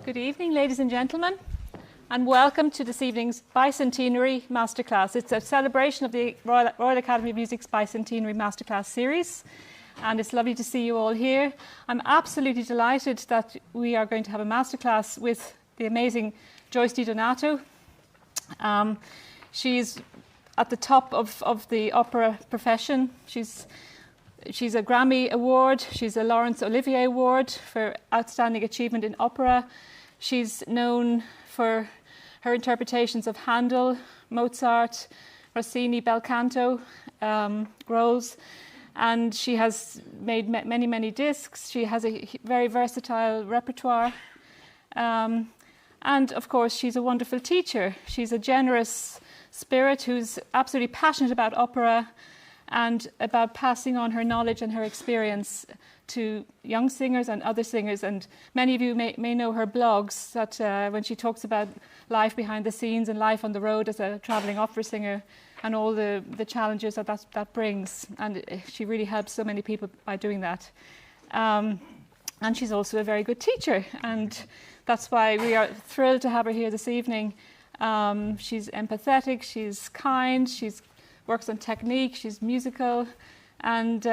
Good evening, ladies and gentlemen, and welcome to this evening's Bicentenary Masterclass. It's a celebration of the Royal Academy of Music's Bicentenary Masterclass series, and it's lovely to see you all here. I'm absolutely delighted that we are going to have a masterclass with the amazing Joyce Di Donato. She's at the top of the opera profession. She's a Grammy Award, she's a Laurence Olivier Award for Outstanding Achievement in Opera. She's known for her interpretations of Handel, Mozart, Rossini, bel canto roles, and she has made many, many discs. She has a very versatile repertoire, and of course she's a wonderful teacher. She's a generous spirit who's absolutely passionate about opera and about passing on her knowledge and her experience to young singers and other singers. And many of you may know her blogs, that when she talks about life behind the scenes and life on the road as a travelling opera singer and all the challenges that brings. And she really helps so many people by doing that. And she's also a very good teacher, and that's why we are thrilled to have her here this evening. She's empathetic, she's kind, she's works on technique, she's musical, and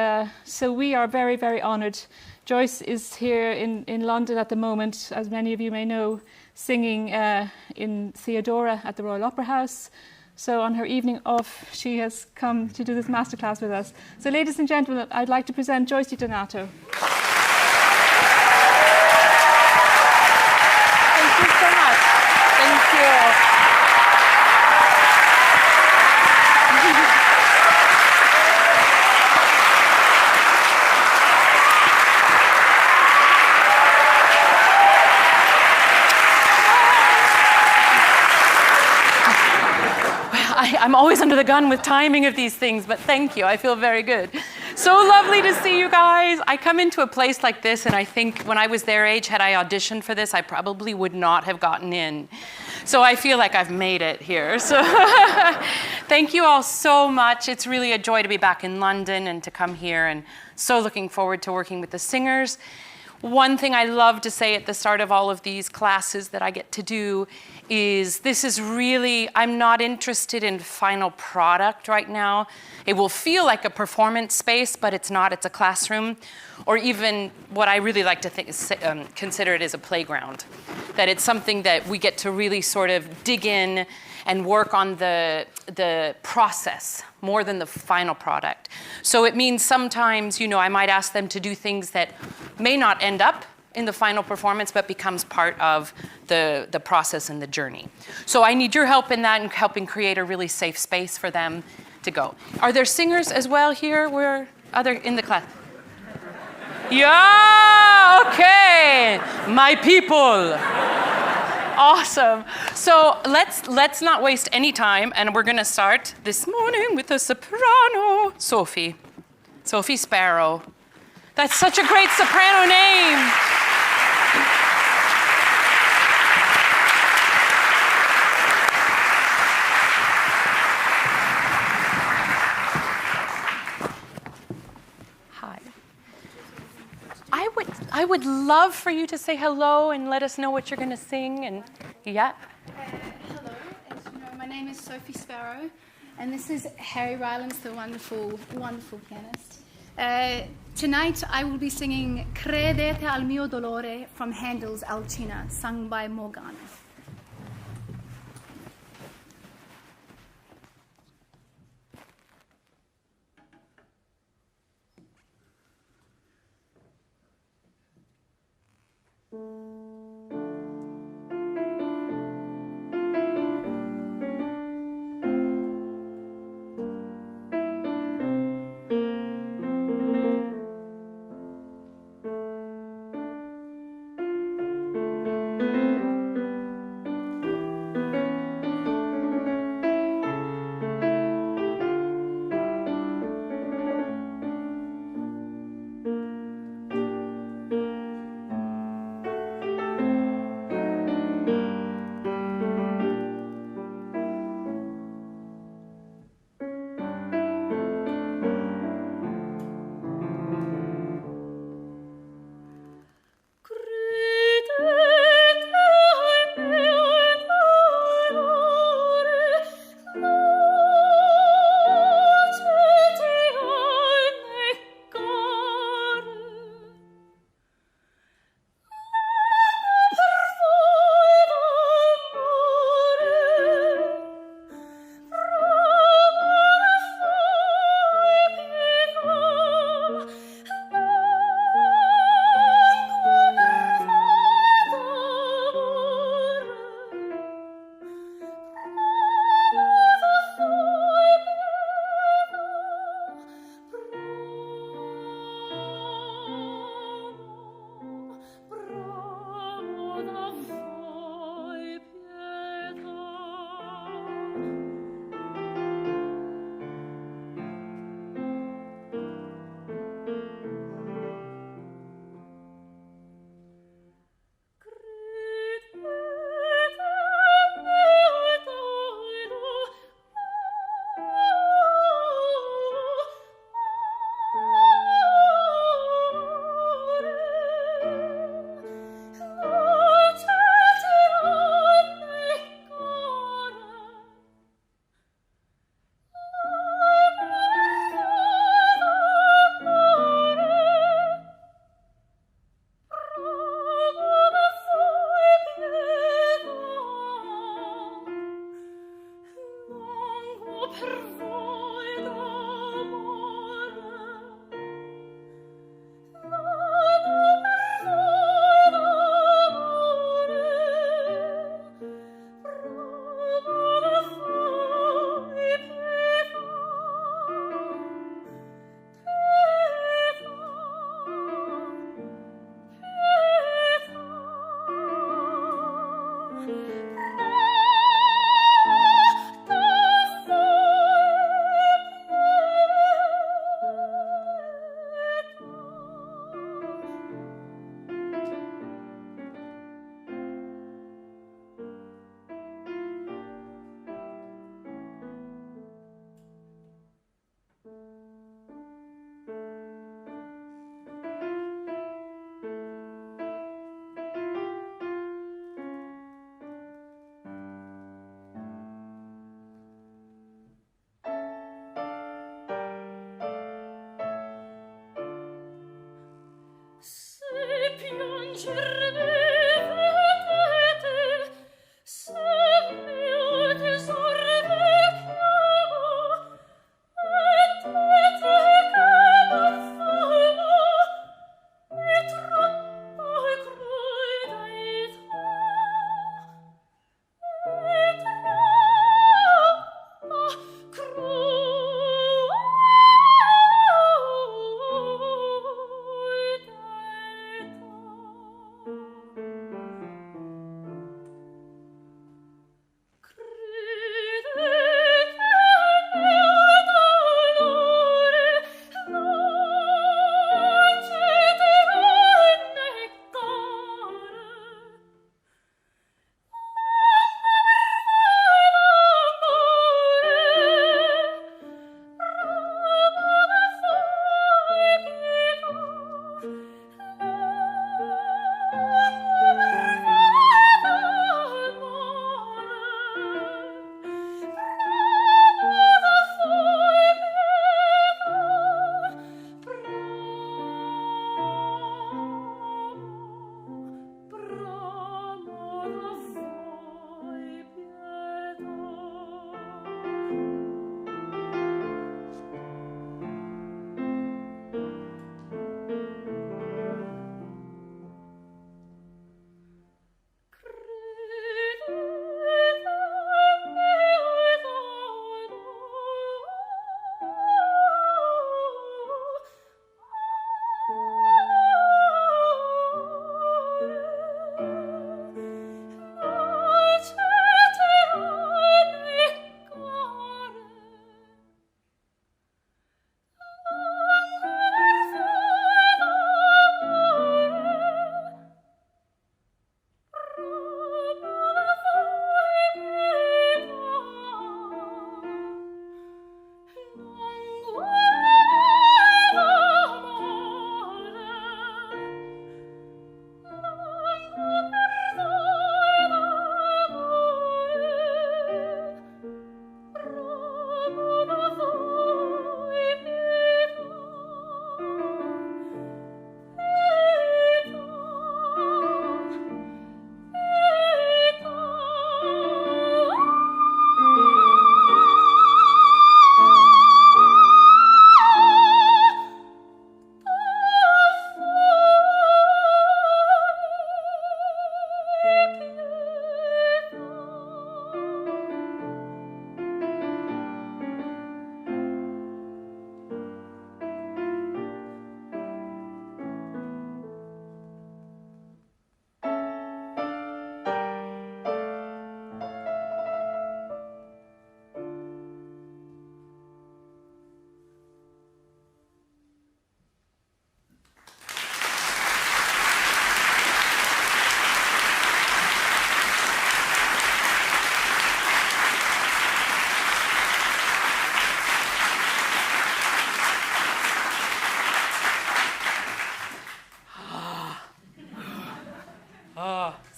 so we are very, very honoured. Joyce is here in London at the moment, as many of you may know, singing in Theodora at the Royal Opera House. So on her evening off, she has come to do this masterclass with us. So ladies and gentlemen, I'd like to present Joyce Di Donato. Thank you so much. Thank you. I'm always under the gun with timing of these things, but thank you. I feel very good. So lovely to see you guys. I come into a place like this, and I think when I was their age, had I auditioned for this, I probably would not have gotten in. So I feel like I've made it here. So thank you all so much. It's really a joy to be back in London and to come here, and so looking forward to working with the singers. One thing I love to say at the start of all of these classes that I get to do is this is really, I'm not interested in final product right now. It will feel like a performance space, but it's not, it's a classroom. Or even what I really like to consider it as a playground. That it's something that we get to really sort of dig in and work on the process more than the final product. So it means sometimes, you know, I might ask them to do things that may not end up in the final performance, but becomes part of the process and the journey. So I need your help in that and helping create a really safe space for them to go. Are there singers as well here? Where other in the class? Yeah, okay, my people. Awesome. So let's not waste any time, and we're gonna start this morning with a soprano, Sophie Sparrow. That's such a great soprano name. Hi. I would love for you to say hello and let us know what you're going to sing. And yeah. Hello, as you know, my name is Sophie Sparrow, and this is Harry Rylance, the wonderful, wonderful pianist. Tonight I will be singing Credete al mio dolore from Handel's Alcina, sung by Morgana.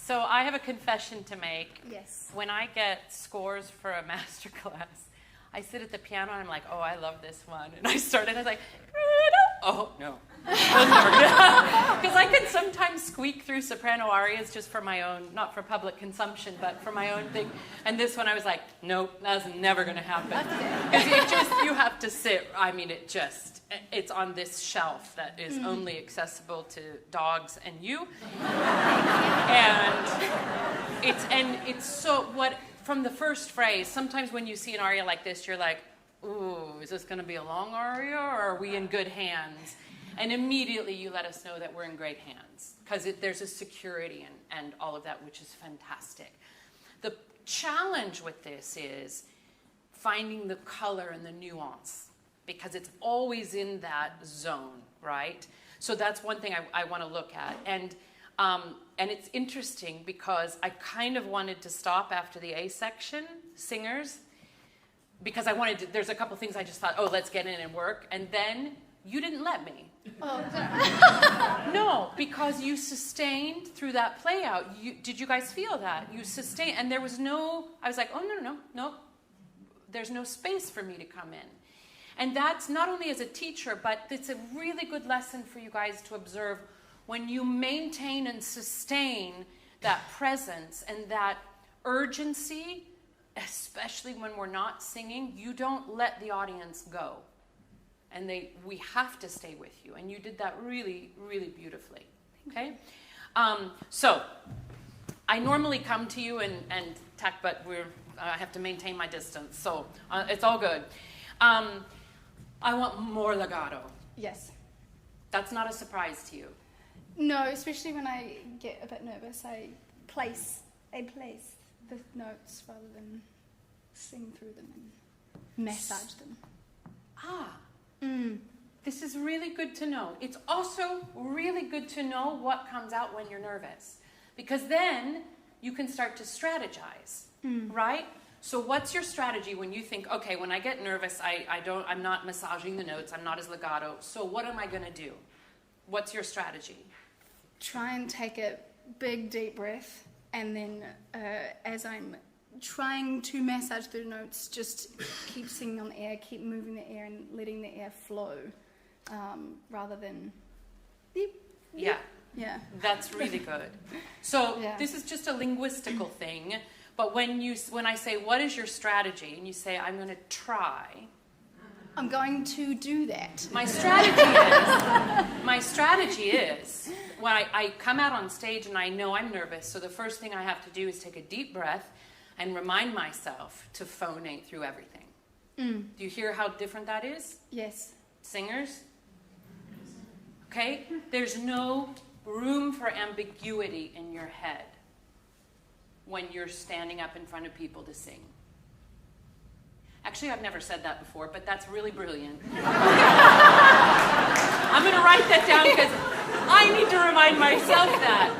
So I have a confession to make. Yes. When I get scores for a masterclass, I sit at the piano and I'm like, oh, I love this one. And I started, I was like, oh, no. Because I can sometimes squeak through soprano arias just for my own, not for public consumption, but for my own thing. And this one I was like, nope, that's never going to happen. Because you have to sit, I mean, it's on this shelf that is only accessible to dogs and you. And it's so, from the first phrase, sometimes when you see an aria like this, you're like, ooh, is this going to be a long aria, or are we in good hands? And immediately you let us know that we're in great hands, because there's a security and all of that, which is fantastic. The challenge with this is finding the color and the nuance, because it's always in that zone, right? So that's one thing I want to look at. And it's interesting because I kind of wanted to stop after the A section, singers, because there's a couple things I just thought, oh, let's get in and work. And then you didn't let me. Oh. No, because you sustained through that play out. Did you guys feel that? You sustained, and there was I was like, oh, no. There's no space for me to come in. And that's not only as a teacher, but it's a really good lesson for you guys to observe when you maintain and sustain that presence and that urgency, especially when we're not singing, you don't let the audience go. And we have to stay with you. And you did that really, really beautifully. Okay? So, I normally come to you and tack, but I have to maintain my distance. So, it's all good. I want more legato. Yes. That's not a surprise to you. No, especially when I get a bit nervous, I place the notes rather than sing through them and massage them. This is really good to know. It's also really good to know what comes out when you're nervous, because then you can start to strategize, right? So what's your strategy when you think, okay, when I get nervous, I'm not massaging the notes, I'm not as legato, so what am I going to do? What's your strategy? Try and take a big deep breath, and then as I'm trying to massage through the notes, just keep singing on the air, keep moving the air and letting the air flow, rather than beep, beep. Yeah. That's really good. So this is just a linguistical thing, but when I say, what is your strategy? And you say, I'm going to try. I'm going to do that. My strategy is when I come out on stage and I know I'm nervous, so the first thing I have to do is take a deep breath and remind myself to phonate through everything. Do you hear how different that is? Yes. Singers? Okay? There's no room for ambiguity in your head when you're standing up in front of people to sing. Actually, I've never said that before, but that's really brilliant. I'm going to write that down because I need to remind myself that.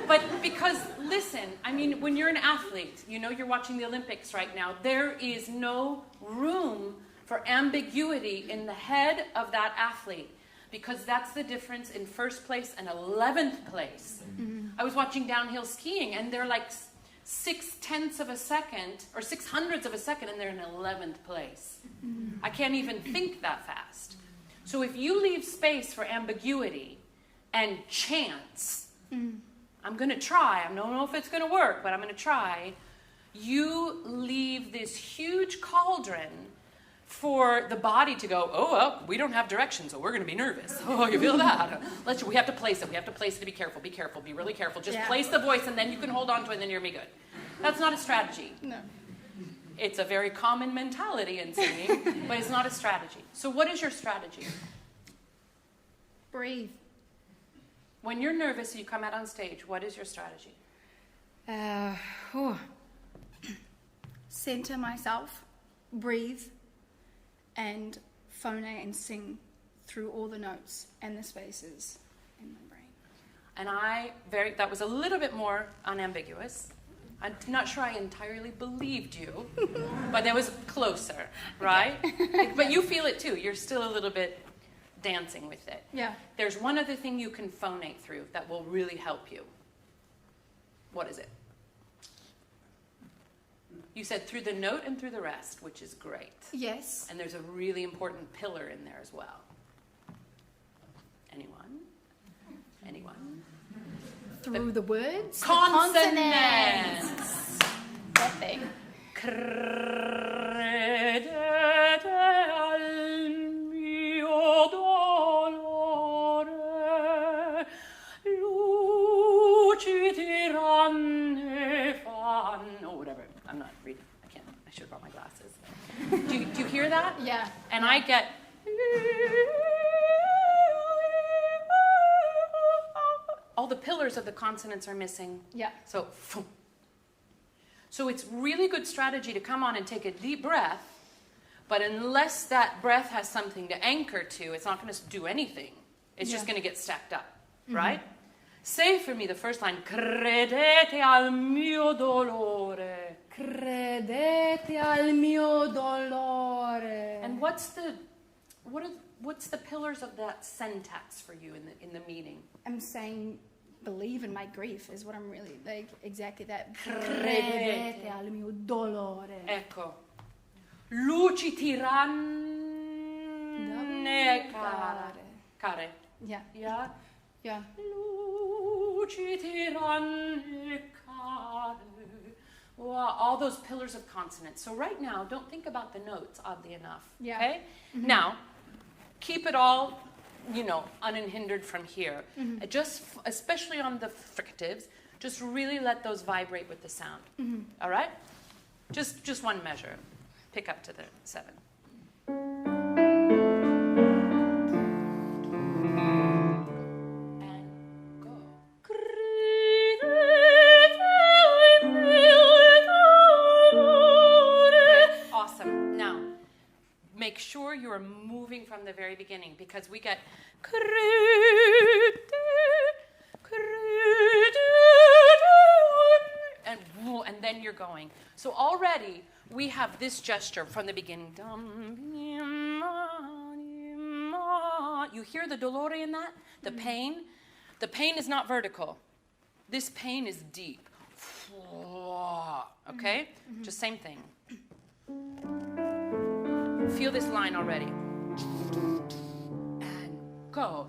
But because, listen, I mean, when you're an athlete, you know you're watching the Olympics right now, there is no room for ambiguity in the head of that athlete, because that's the difference in first place and 11th place. I was watching downhill skiing, and they're like 0.6 of a second, or 0.06 of a second, and they're in 11th place. I can't even think that fast. So if you leave space for ambiguity and chance, I'm going to try. I don't know if it's going to work, but I'm going to try. You leave this huge cauldron for the body to go, oh, well, we don't have direction, so we're going to be nervous. Oh, you feel that? We have to place it. We have to place it to be careful, be really careful. Just place the voice, and then you can hold on to it, and then you're going to be good. That's not a strategy. No. It's a very common mentality in singing, but it's not a strategy. So what is your strategy? Breathe. When you're nervous and you come out on stage, what is your strategy? Center myself, breathe, and phonate and sing through all the notes and the spaces in my brain. And that was a little bit more unambiguous. I'm not sure I entirely believed you, but that was closer, right? Okay. But you feel it too. You're still a little bit dancing with it. Yeah. There's one other thing you can phonate through that will really help you. What is it? You said through the note and through the rest, which is great. Yes. And there's a really important pillar in there as well. Anyone? Through the words? Consonants. That thing. Credete al mio dolore, luci tiranne fanno. Whatever. I'm not reading. I should have brought my glasses. Do you hear that? Yeah. And I get... all the pillars of the consonants are missing. Yeah. So it's really good strategy to come on and take a deep breath, but unless that breath has something to anchor to, it's not going to do anything. It's just going to get stacked up, right? Say for me the first line, credete al mio dolore. Credete al mio dolore. And what's the pillars of that syntax for you in the meeting? I'm saying believe in my grief is what I'm really like, exactly that. Credete al mio dolore. Ecco. Luci tiranne care. Yeah. Yeah? Yeah. All those pillars of consonants. So right now, don't think about the notes, oddly enough. Yeah. Okay? Now, keep it all, unhindered from here. Just, especially on the fricatives, just really let those vibrate with the sound. All right? Just one measure. Pick up to the 7. And go. Great. Awesome. Now, make sure you are moving from the very beginning, because we get and then you're going. So already we have this gesture from the beginning. You hear the dolore in that? The pain? The pain is not vertical. This pain is deep. Okay? Just same thing. Feel this line already. And go.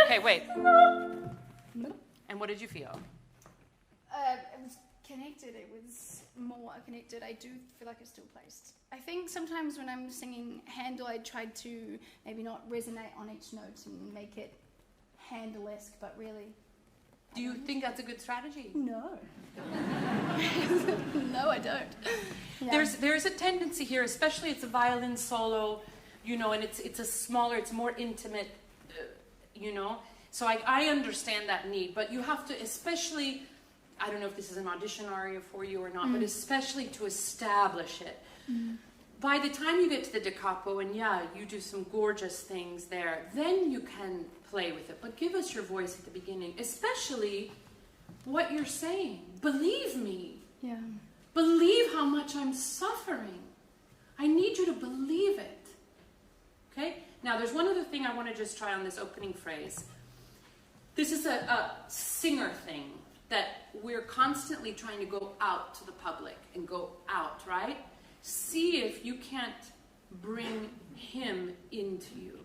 Okay, wait. And what did you feel? It was connected. It was more connected. I do feel like it's still placed. I think sometimes when I'm singing Handel, I try to maybe not resonate on each note and make it Handel-esque, but really... Do you think that's a good strategy? No. No, I don't. Yeah. There's a tendency here, especially it's a violin solo, and it's a smaller, it's more intimate, So I understand that need, but you have to, especially, I don't know if this is an audition aria for you or not, but especially to establish it. By the time you get to the da capo, and you do some gorgeous things there, then you can play with it. But give us your voice at the beginning, especially what you're saying. Believe me. Yeah. Believe how much I'm suffering. I need you to believe it. Okay? Now, there's one other thing I want to just try on this opening phrase. This is a singer thing that we're constantly trying to go out to the public and go out, right? See if you can't bring him into you.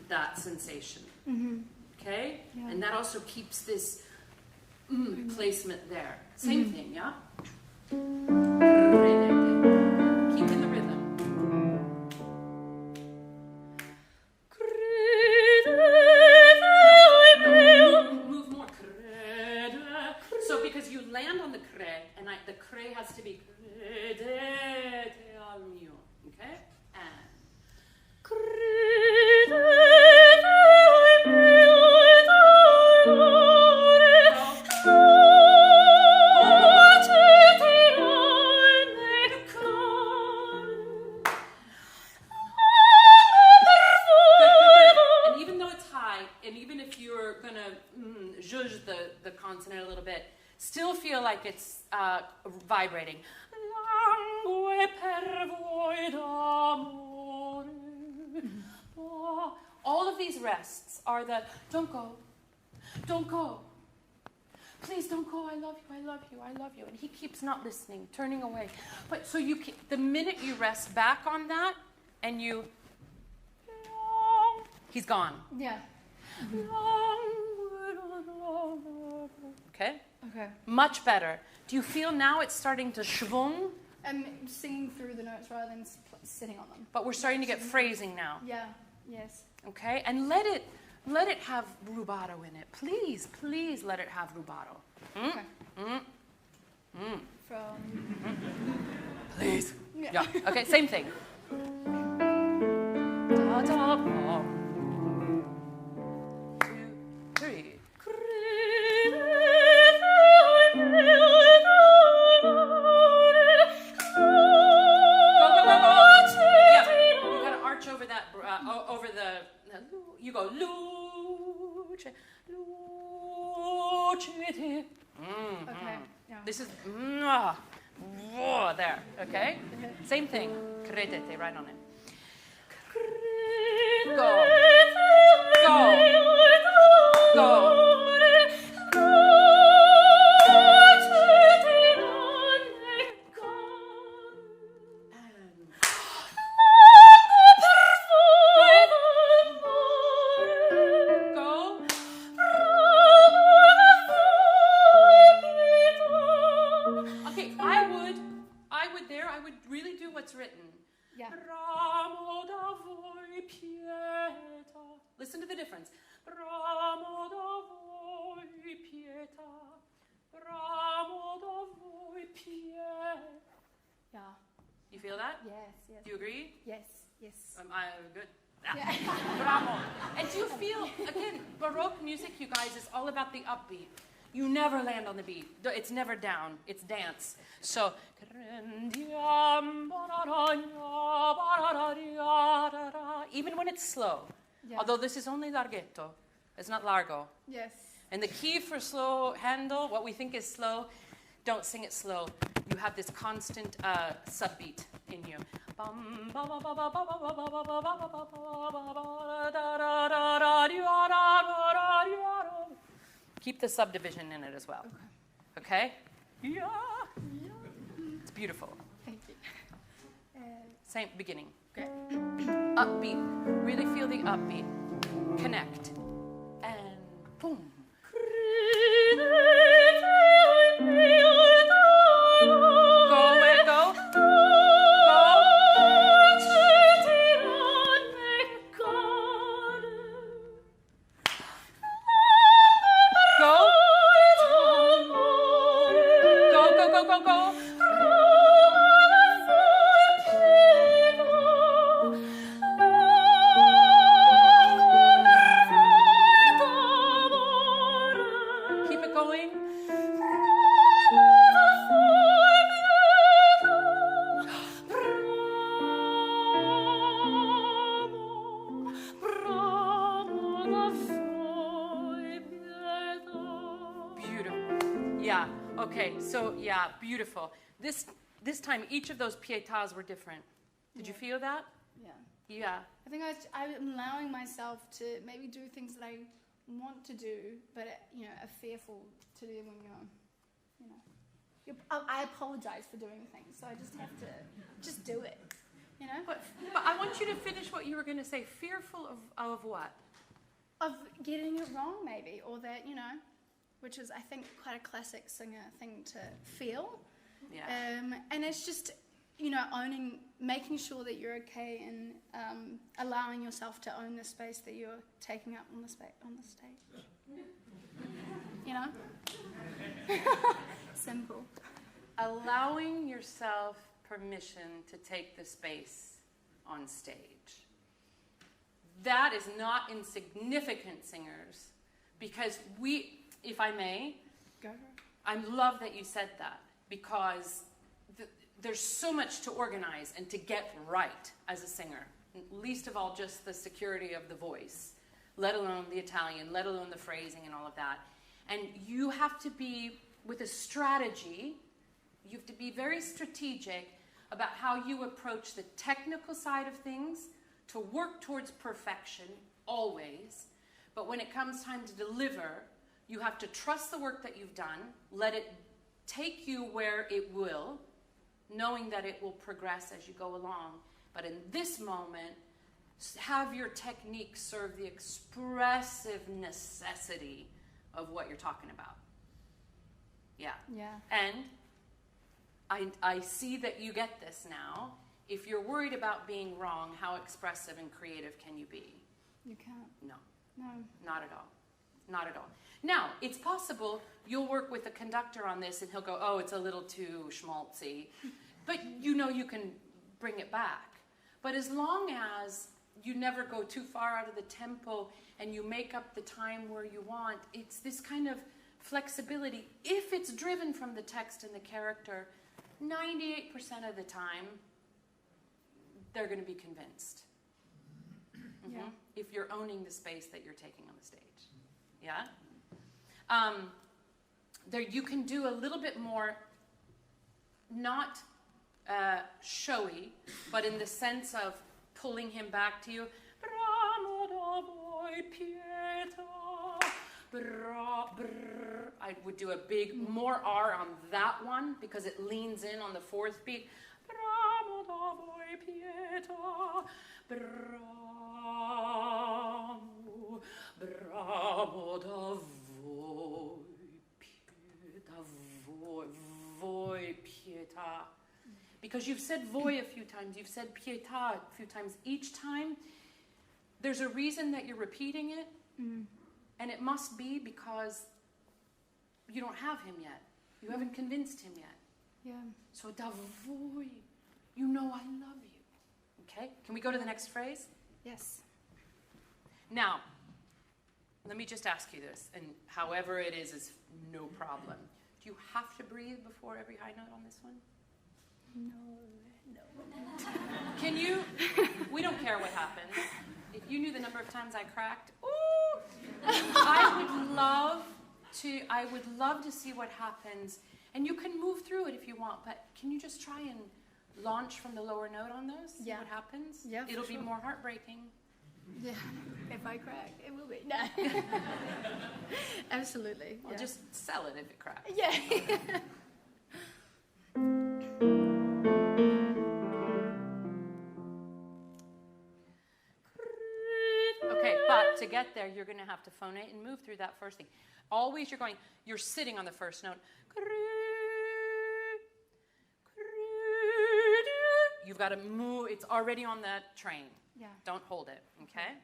That sensation. Okay? Yeah. And that also keeps this placement there. Same thing, yeah? Keep in the rhythm. Move more. So because you land on the cre, and the cre has to be okay? And the consonant a little bit, still feel like it's vibrating. All of these rests are the don't go, please don't go, I love you, I love you, I love you. And he keeps not listening, turning away. But so the minute you rest back on that and he's gone. Yeah. Okay? Okay. Much better. Do you feel now it's starting to schwung? I'm singing through the notes rather than sitting on them. But we're starting to get phrasing now. Yeah. Yes. Okay? And let it have rubato in it. Please, please let it have rubato. Okay. Please. Yeah. Okay, same thing. Da, da, da. 2, 3. Over the, you go luce, Okay. Yeah. This is there, okay? Same thing. Credete, right on it. Go. Go. Go. Yeah. Listen to the difference. Yeah. You feel that? Yes. Yes. Do you agree? Yes. Yes. I'm good. Yeah. Bravo. And do you feel, again, Baroque music, you guys, is all about the upbeat. You never land on the beat. It's never down. It's dance. So, even when it's slow, Yeah. although this is only larghetto, it's not largo. Yes. And the key for slow handle, what we think is slow, don't sing it slow. You have this constant subbeat in you. Keep the subdivision in it as well. Okay? Yeah. It's beautiful. Thank you. Same beginning. Great. Upbeat. Really feel the upbeat. Connect. And boom. Go away, go. Beautiful. This time, each of those pietas were different. Did you feel that? Yeah. Yeah. I think I'm allowing myself to maybe do things that I want to do, but are fearful to do when I apologize for doing things, so I just have to just do it. But I want you to finish what you were going to say. Fearful of what? Of getting it wrong, maybe, or that which is, I think, quite a classic singer thing to feel. Yeah. And it's just, making sure that you're okay and allowing yourself to own the space that you're taking up on the stage. Simple. Allowing yourself permission to take the space on stage. That is not insignificant, singers, because if I may, go. I love that you said that, because there's so much to organize and to get right as a singer, least of all just the security of the voice, let alone the Italian, let alone the phrasing and all of that. And you have to be, with a strategy, you have to be very strategic about how you approach the technical side of things to work towards perfection, always. But when it comes time to deliver, you have to trust the work that you've done, let it take you where it will, knowing that it will progress as you go along. But in this moment, have your technique serve the expressive necessity of what you're talking about. Yeah. Yeah. And I see that you get this now. If you're worried about being wrong, how expressive and creative can you be? You can't. No. No. Not at all. Not at all. Now, it's possible you'll work with the conductor on this and he'll go, oh, it's a little too schmaltzy. But you can bring it back. But as long as you never go too far out of the tempo and you make up the time where you want, it's this kind of flexibility. If it's driven from the text and the character, 98% of the time, they're going to be convinced. Yeah. If you're owning the space that you're taking on the stage. Yeah? there you can do a little bit more, not showy, but in the sense of pulling him back to you. I would do a big, more R on that one because it leans in on the fourth beat. Voi pietà. Because you've said voi a few times, you've said pietà a few times. Each time, there's a reason that you're repeating it, and it must be because you don't have him yet. You haven't convinced him yet. Yeah. So da voi, you know I love you. Okay, can we go to the next phrase? Yes. Now, let me just ask you this, and however it is no problem. Do you have to breathe before every high note on this one? No. Can you, we don't care what happens. If you knew the number of times I cracked, ooh, I would love to see what happens. And you can move through it if you want, but can you just try and launch from the lower note on those? See what happens? Yeah, It'll be more heartbreaking. Yeah, if I crack, it will be. No. Absolutely. Well, just sell it if it cracks. Yeah. Okay, but to get there, you're going to have to phonate and move through that first thing. Always you're sitting on the first note. You've got to move. It's already on that train. Yeah. Don't hold it, okay?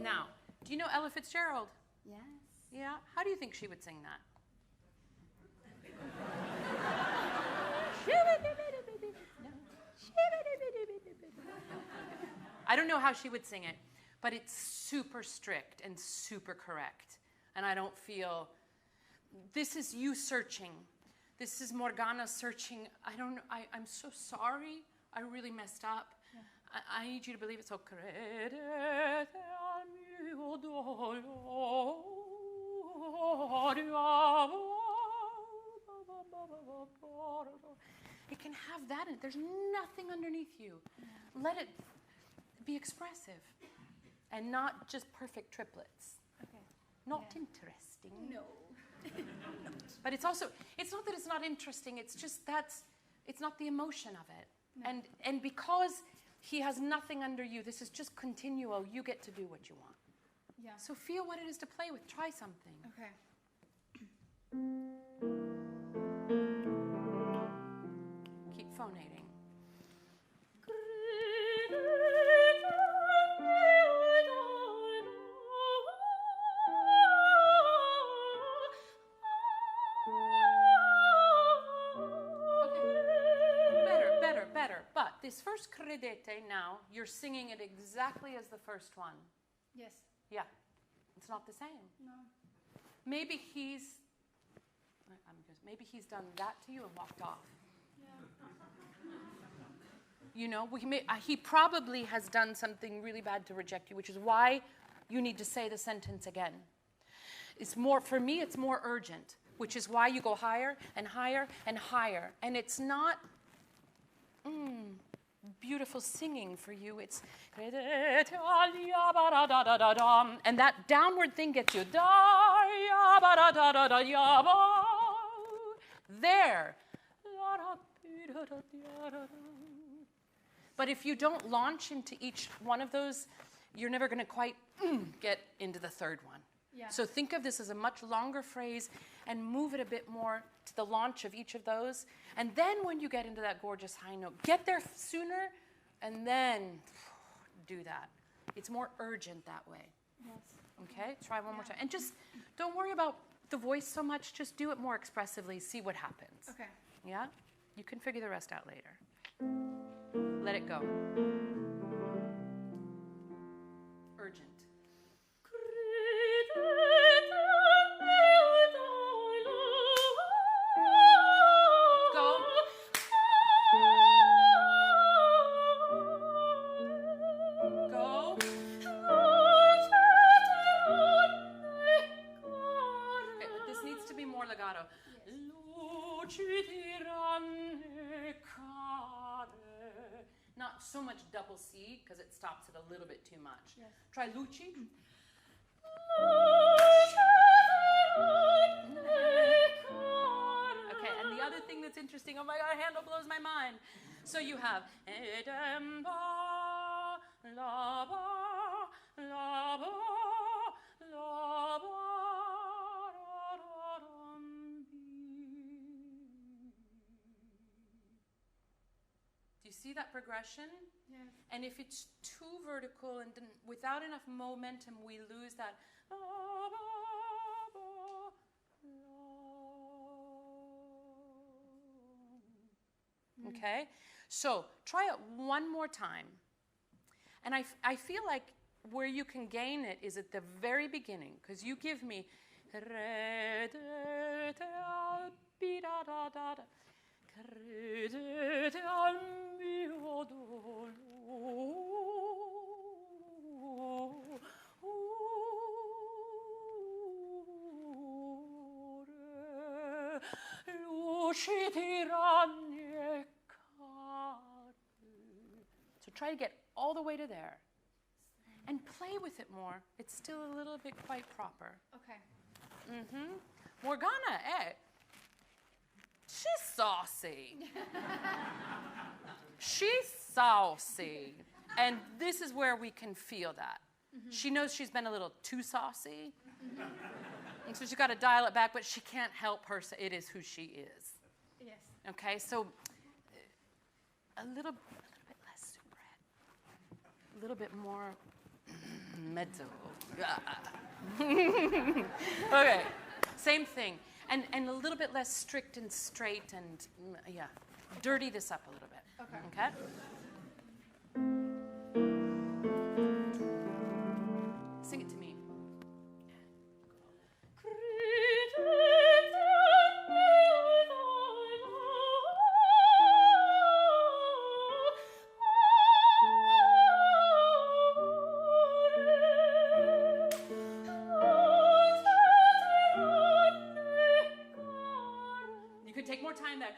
Now, do you know Ella Fitzgerald? Yes. Yeah? How do you think she would sing that? I don't know how she would sing it, but it's super strict and super correct. And I don't feel, this is you searching. This is Morgana searching. I'm so sorry. I really messed up. Yeah. I need you to believe it. So, credete al mio dolore. It can have that in it. There's nothing underneath you. Yeah. Let it be expressive and not just perfect triplets. Okay. Not interesting. No. But it's not that it's not interesting, it's just it's not the emotion of it. No. And because he has nothing under you, this is just continuo, you get to do what you want. Yeah. So feel what it is to play with, try something. Okay. Keep phonating. Better. But this first credete now, you're singing it exactly as the first one. Yes. Yeah. It's not the same. No. Maybe he's done that to you and walked off. Yeah. You know, he probably has done something really bad to reject you, which is why you need to say the sentence again. For me, it's more urgent, which is why you go higher and higher and higher. And it's not beautiful singing for you. It's and that downward thing gets you there. But if you don't launch into each one of those, you're never going to quite get into the third one. Yeah. So think of this as a much longer phrase and move it a bit more to the launch of each of those. And then when you get into that gorgeous high note, get there sooner and then do that. It's more urgent that way. Yes. Okay? Try one more time. And just don't worry about the voice so much. Just do it more expressively. See what happens. Okay. Yeah? You can figure the rest out later. Let it go. Urgent. Not so much double C, because it stops it a little bit too much. Yes. Try luci. Okay, and the other thing that's interesting, oh my God, handle blows my mind. So you have do you see that progression? Yes. And if it's too vertical and without enough momentum, we lose that. Okay? So try it one more time. And I feel like where you can gain it is at the very beginning, because you give me so try to get all the way to there. And play with it more. It's still a little bit quite proper. Okay. Morgana, she's saucy. She's saucy. And this is where we can feel that. She knows she's been a little too saucy. And so she's got to dial it back, but she can't help her. It is who she is. Yes. Okay, so a little bit less soubrette. A little bit more mezzo. Okay, same thing. And a little bit less strict and straight and, yeah, dirty this up a little bit. Okay. Okay? Sing it to me. Take more time there.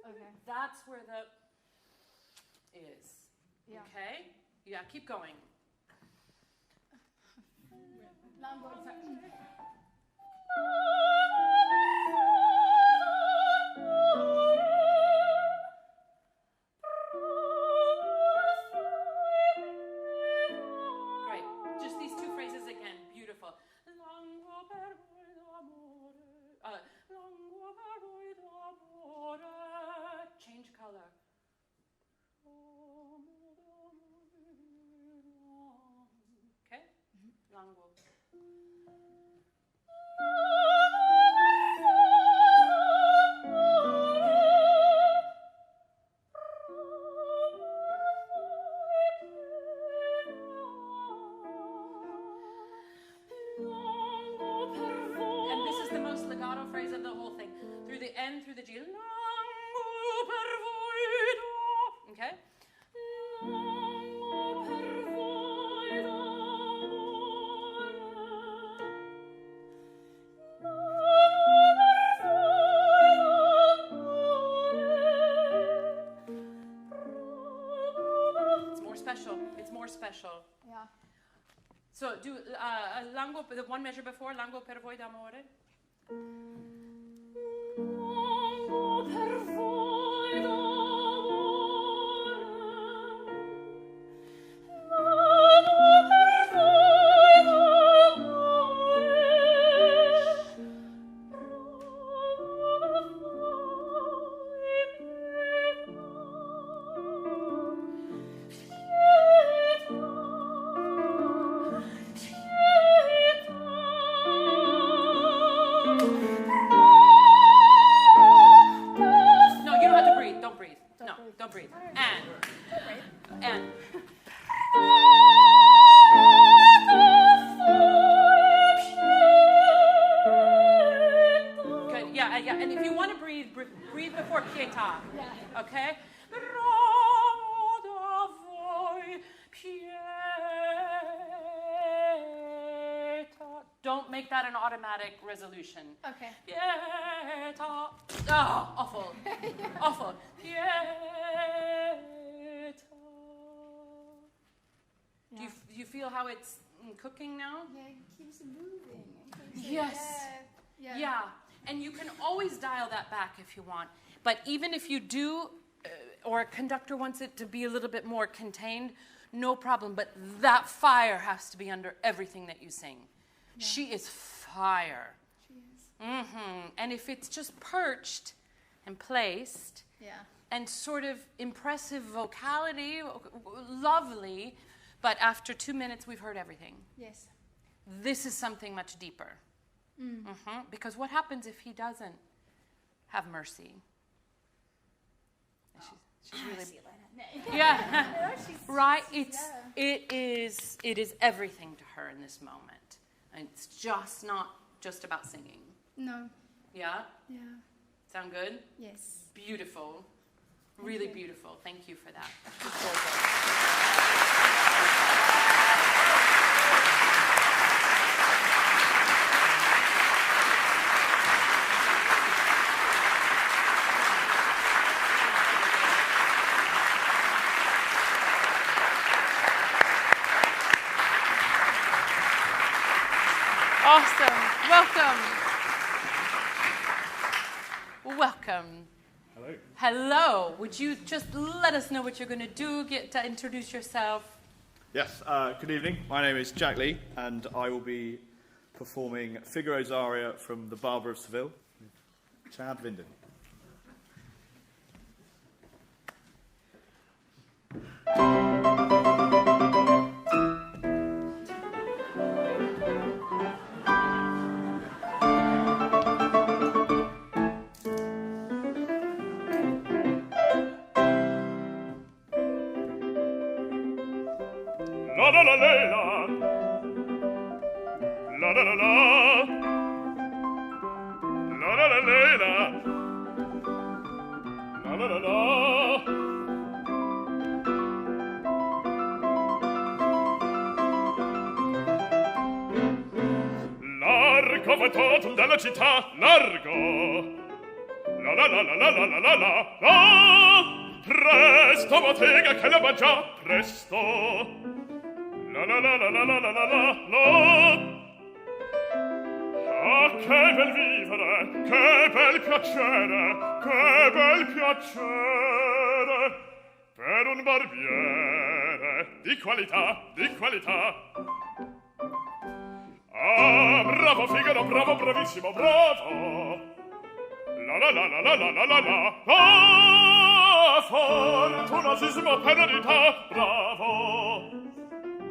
Okay. That's where the is. Yeah. Okay? Yeah, keep going. Great. Just these two phrases again. Beautiful. Change color. Okay? Lango. And this is the most legato phrase of the whole thing. Through the N, through the G. Okay? It's more special. It's more special. Yeah. So do Lango, the one measure before, Lango per voi d'amore. Lango per voi d'amore. Lango per voi d'amore. Don't make that an automatic resolution. Okay. Pietà. Oh, awful. Awful. Pietà. Do you feel how it's cooking now? Yeah, it keeps moving. Yes. Yeah. And you can always dial that back if you want. But even if you do, or a conductor wants it to be a little bit more contained, no problem. But that fire has to be under everything that you sing. Yeah. She is fire. She is. Mm-hmm. And if it's just perched and placed, and sort of impressive vocality, lovely, but after 2 minutes, we've heard everything. Yes. This is something much deeper. Mm-hmm. Because what happens if he doesn't have mercy? She's really... Yeah. Right? It is everything to her in this moment. And it's just not just about singing. No. Yeah? Yeah. Sound good? Yes. Beautiful. Really beautiful. Thank you for that. Awesome. Welcome. Hello. Hello. Would you just let us know what you're going to do, get to introduce yourself? Yes, good evening. My name is Jack Lee, and I will be performing Figaro's aria from The Barber of Seville with Chad Vinden. La la la la la la la la la la la la la la la la. Largo fatotum della città, largo. La la la la la la la la la la. Presto bottega che la mangia, presto. La la la la la la la la la. Ah, che bel vivere, che bel piacere, che bel piacere per un barbiere di qualità, di qualità. Ah, bravo Figaro, bravo, bravissimo, bravo. La la la la la la la la la. Ah, fortunatissimo per verità, bravo.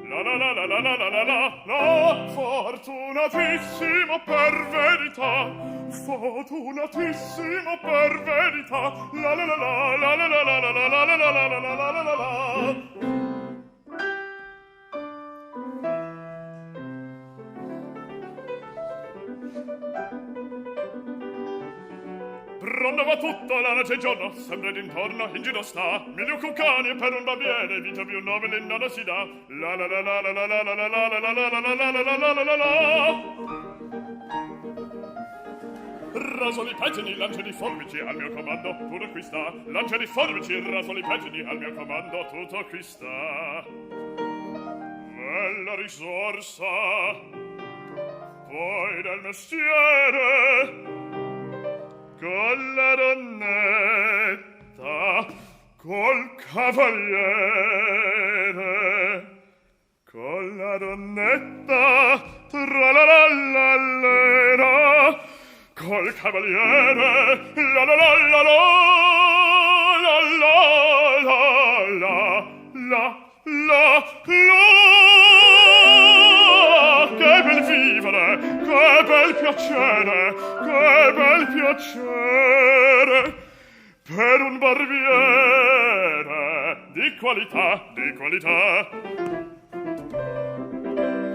La la la la la la la la la la. Fortunatissimo per verità, fortunatissimo per verità. La la la la la la la la la la la la la la la la la. Pronto va tutto, la noce e giorno, sempre d'intorno, in giro sta. Meglio con cani e per un barbiere, vita più nobile non si dà. La la la la la la la la la la la la la la la la la la la. Rasoli pettini, lanciali forbici al mio comando, tutto qui sta. Lanciali forbici, rasoli pettini al mio comando, tutto qui sta. Bella risorsa, poi del mestiere, con la donnetta, col cavaliere, con la donnetta, tra la la la la, col cavaliere, la la la la la, la la la la la la. Che bel vivere, che bel piacere, che bel piacere per un barbiere di qualità, di qualità.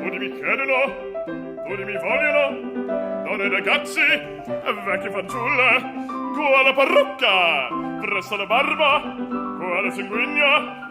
Tutti mi chiedono, tutti mi vogliono, donne e ragazzi, vecchie fanciulle, quale parrucca, presto la barba, quale sanguigna,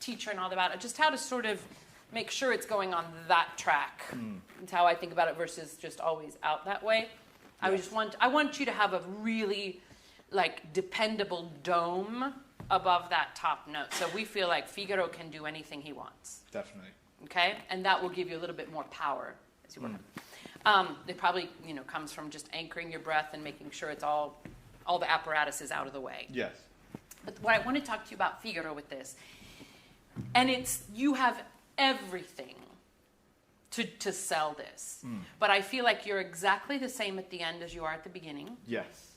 teacher and all about it, just how to sort of make sure it's going on that track. That's how I think about it versus just always out that way. Yes. I want you to have a really like dependable dome above that top note. So we feel like Figaro can do anything he wants. Definitely. Okay? And that will give you a little bit more power as you work. It probably, comes from just anchoring your breath and making sure it's all the apparatus is out of the way. Yes. But what I want to talk to you about Figaro with this, and it's, you have everything to sell this. But I feel like you're exactly the same at the end as you are at the beginning. Yes.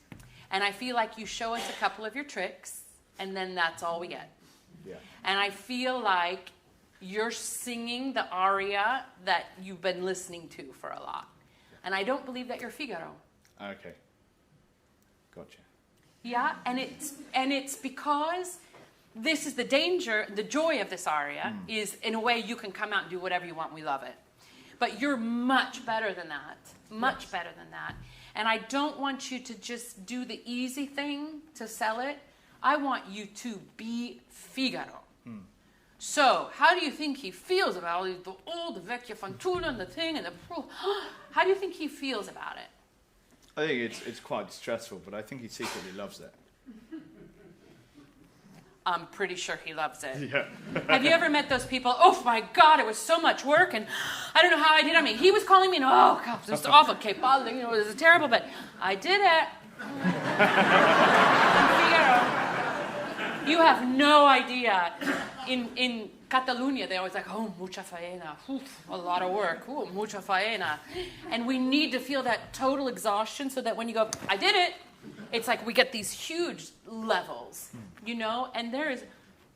And I feel like you show us a couple of your tricks, and then that's all we get. Yeah. And I feel like you're singing the aria that you've been listening to for a lot. And I don't believe that you're Figaro. Okay. Gotcha. Yeah, and it's because this is the danger, the joy of this aria is, in a way, you can come out and do whatever you want. We love it. But you're much better than that. Much better than that. And I don't want you to just do the easy thing to sell it. I want you to be Figaro. So, how do you think he feels about it? The old vecchia fanciulla and the thing and the... How do you think he feels about it? I think it's quite stressful, but I think he secretly loves it. I'm pretty sure he loves it. Yeah. Have you ever met those people? Oh my God, it was so much work, and I don't know how I did it. I mean, he was calling me, and oh God, it was awful. It was terrible, but I did it. Figaro. You have no idea. In Catalonia, they're always like, oh, mucha faena. A lot of work. Oh, mucha faena. And we need to feel that total exhaustion so that when you go, I did it, it's like we get these huge levels, and there is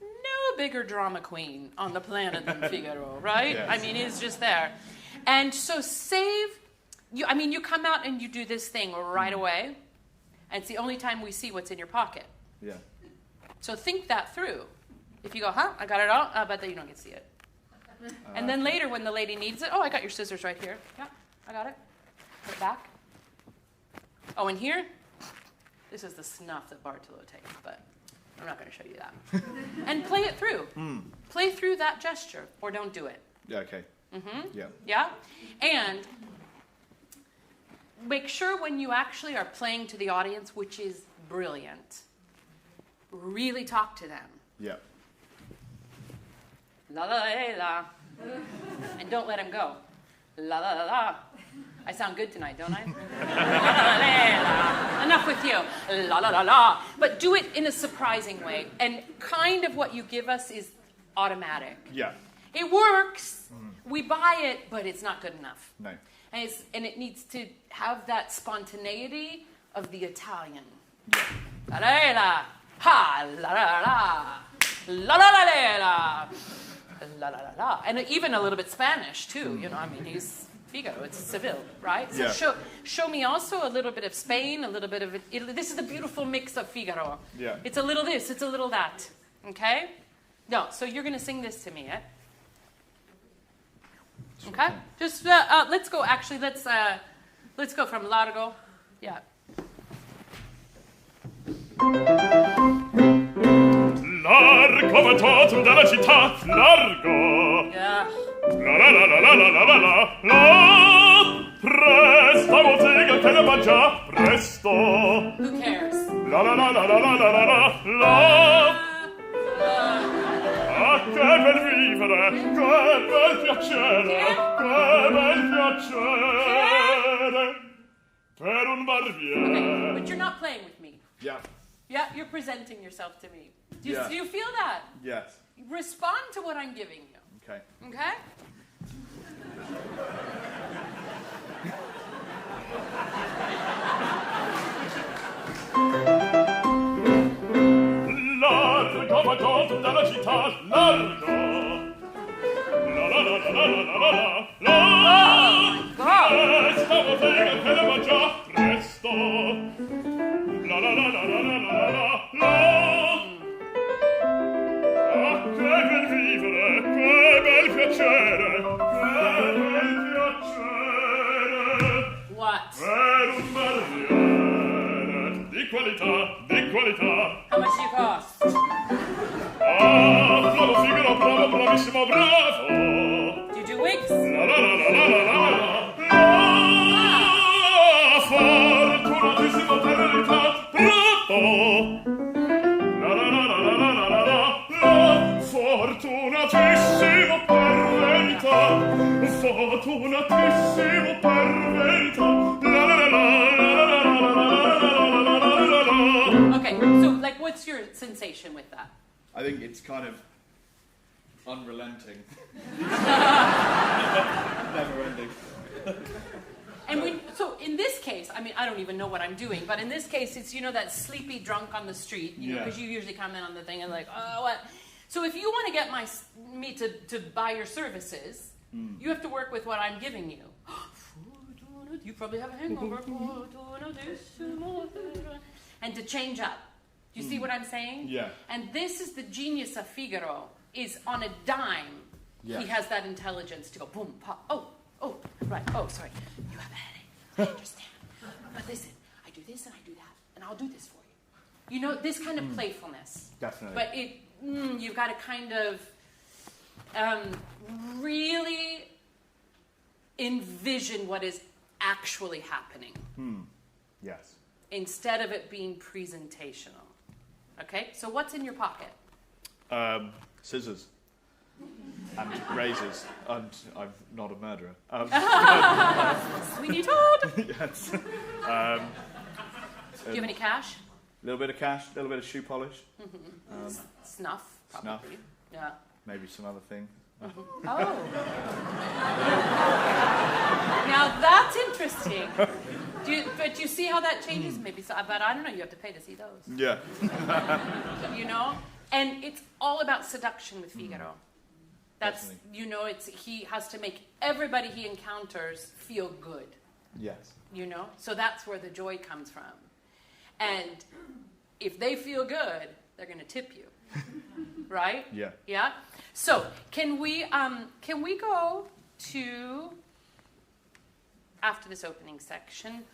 no bigger drama queen on the planet than Figaro, right? Yes. I mean, it's just there. And so you come out and you do this thing right away, and it's the only time we see what's in your pocket. Yeah. So think that through. If you go, I got it all, but then you don't get to see it. And then later when the lady needs it, I got your scissors right here. Yeah, I got it. Put it back. Oh, and here, this is the snuff that Bartolo takes, but I'm not going to show you that. And play it through. Play through that gesture, or don't do it. Yeah, okay. Yeah. Yeah? And make sure when you actually are playing to the audience, which is brilliant, really talk to them. Yeah. La la la la. And don't let them go. La la la la. I sound good tonight, don't I? La la la. Enough with you. La la la la. But do it in a surprising way. And kind of what you give us is automatic. Yeah. It works. We buy it, but it's not good enough. No. And it needs to have that spontaneity of the Italian. La la la. Ha la la la. La la la la. La la la la. And even a little bit Spanish too. He's Figaro. It's Seville, right? So yeah. show me also a little bit of Spain, a little bit of Italy. This is the beautiful mix of Figaro. Yeah. It's a little this, it's a little that. Okay? No, so you're going to sing this to me, eh? Okay? Just let's go. Actually, let's go from largo. Yeah. Largo vatatum dalla città, largo. Yeah. La la la la la la la la la. Presto, bottega che la mangia, presto. Who cares? La la la la la la la la la. Ah, che bel vivere, che bel piacere, che bel piacere. Per un barbiere. Okay, but you're not playing with me. Yeah. Yeah, you're presenting yourself to me. Do Yeah. you feel that? Yes. Respond to what I'm giving you. Okay. Okay? Largo vatatum dalla città, largo. La la la la la la la la. Presto, bottega che la mangia, presto. La la la la la la la la la. Ah, che bel vivere, che bel piacere, che bel piacere. What? Per un barbiere di qualità, di qualità. How much do you cost? Ah, bravo Figaro, bravo. Do you do wigs? La la la la la la la la. Fortunatissimo per verità, bravo. La la la la la la la la la. Fortunatissimo per verità, fortunatissimo per verità. La la la la la la la la la la la. Okay, so like what's your sensation with that? I think it's kind of unrelenting. Never ending. And so in this case, I mean, I don't even know what I'm doing, but in this case, it's, you know, that sleepy drunk on the street, you know, because you usually come in on the thing and like, oh, what? So if you want to get me to buy your services, you have to work with what I'm giving you. You probably have a hangover. And to change up. Do you see what I'm saying? Yeah. And this is the genius of Figaro, is on a dime, he has that intelligence to go boom, pop, oh, right, oh, sorry, you have a headache, I understand. But listen, I do this and I do that, and I'll do this for you. You know, this kind of playfulness. Definitely. But you've got to kind of really envision what is actually happening. Yes. Instead of it being presentational. Okay, so what's in your pocket? Scissors. And razors. And I'm not a murderer. Sweeney Todd! Yes. Do you have any cash? A little bit of cash, a little bit of shoe polish. Snuff, probably. Yeah. Maybe some other thing. Oh. Now that's interesting. But you see how that changes? Maybe so, but I don't know, you have to pay to see those. Yeah. You know? And it's all about seduction with Figaro. That's, Definitely. you know, he has to make everybody he encounters feel good. Yes. You know? So that's where the joy comes from. And if they feel good, they're going to tip you. Right? Yeah. Yeah? So, can we go to, after this opening section,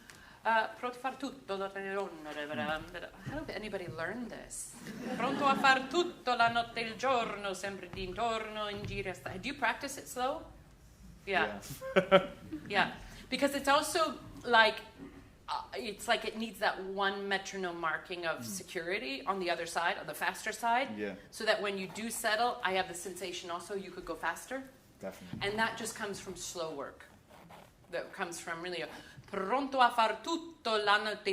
pronto a far tutto, how did anybody learn this? Pronto a far tutto la notte e il giorno, sempre d'intorno in giro. Do you practice it slow? Yeah. Yeah. Because it's also like, it's like it needs that one metronome marking of security on the other side, on the faster side. Yeah. So that when you do settle, I have the sensation also you could go faster. Definitely. And that just comes from slow work. That comes from really pronto a far tutto la notte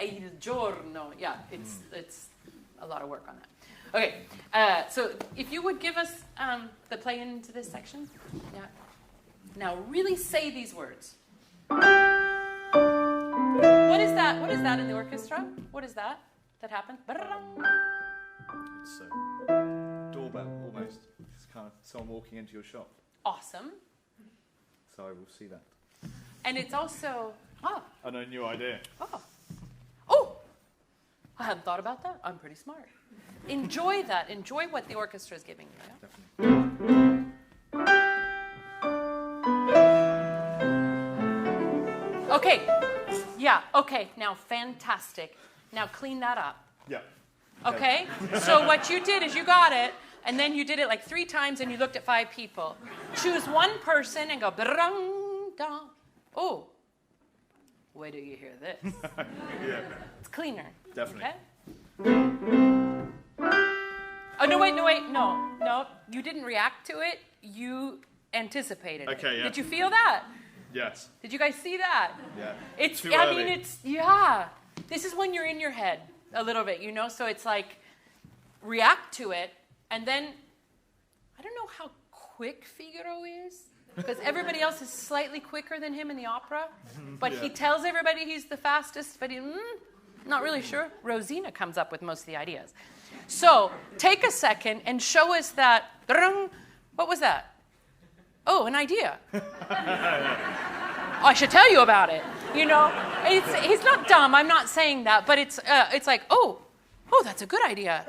e il giorno. Yeah, it's a lot of work on that. Okay, so if you would give us the play into this section. Yeah. Now really say these words. What is that? What is that in the orchestra? What is that happened? It's a doorbell, almost. It's kind of someone walking into your shop. Awesome. So I will see that. And it's also, And a new idea. Oh, I hadn't thought about that. I'm pretty smart. Enjoy that. Enjoy what the orchestra is giving you. Yeah? Definitely. Okay. Yeah, okay. Now, fantastic. Now, clean that up. Yeah. Okay? So what you did is you got it, and then you did it like 3 times, and you looked at 5 people. Choose one person and go, brung, dong. Oh, where do you hear this? Yeah. It's cleaner. Definitely. Okay? Oh, no. You didn't react to it. You anticipated it. Okay, yeah. Did you feel that? Yes. Did you guys see that? Yeah. It's, Too I early. mean, it's, yeah. This is when you're in your head a little bit, you know? So it's like, react to it, and then, I don't know how quick Figaro is, because everybody else is slightly quicker than him in the opera, but he tells everybody he's the fastest, but not really sure. Rosina comes up with most of the ideas. So, take a second and show us that, what was that? Oh, an idea. I should tell you about it. You know, he's not dumb. I'm not saying that, but it's like, oh, that's a good idea.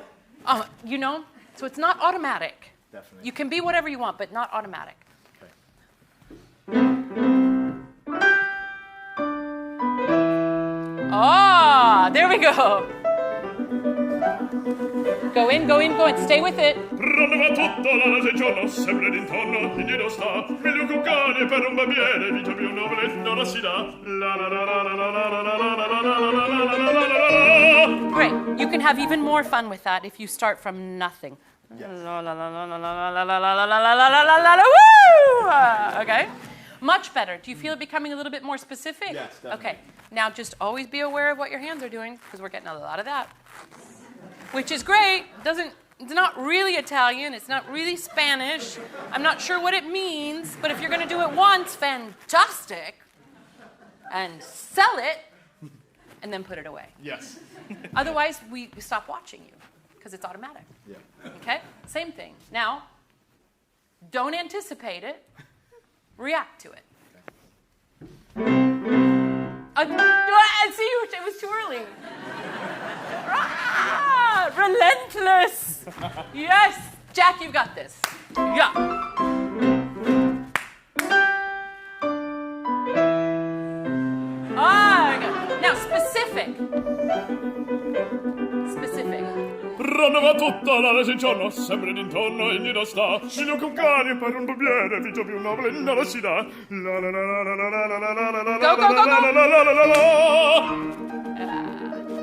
You know, so it's not automatic. Definitely. You can be whatever you want, but not automatic. Okay. Ah, there we go. Go in, go in, go in. Stay with it. Prendeva tutto la notte e giorno, sempre d'intorno, in giro sta. Meglio cuccare per un barbiere, vita più nobile non la si dà. La la la la la la la la la la la la la la la la. Great. You can have even more fun with that if you start from nothing. Yes. Okay. Much better. Do you feel it becoming a little bit more specific? Yes, definitely. Okay. Now just always be aware of what your hands are doing because we're getting a lot of that. Which is great. It's not really Italian. It's not really Spanish. I'm not sure what it means, but if you're going to do it once, fantastic. And sell it and then put it away. Yes. Otherwise, we stop watching you because it's automatic. Yeah. Okay? Same thing. Now, don't anticipate it. React to it. See, it was too early. Relentless. Yes. Jack, you got this. Yeah. Now, specific. Specific. Prendeva tutta la notte e giorno, sempre d'intorno, in giro sta. Meglio cuccare per un barbiere, vita più nobile non la si dà. La la la la la la la la la la la Go, go, go, go. la la la la la la.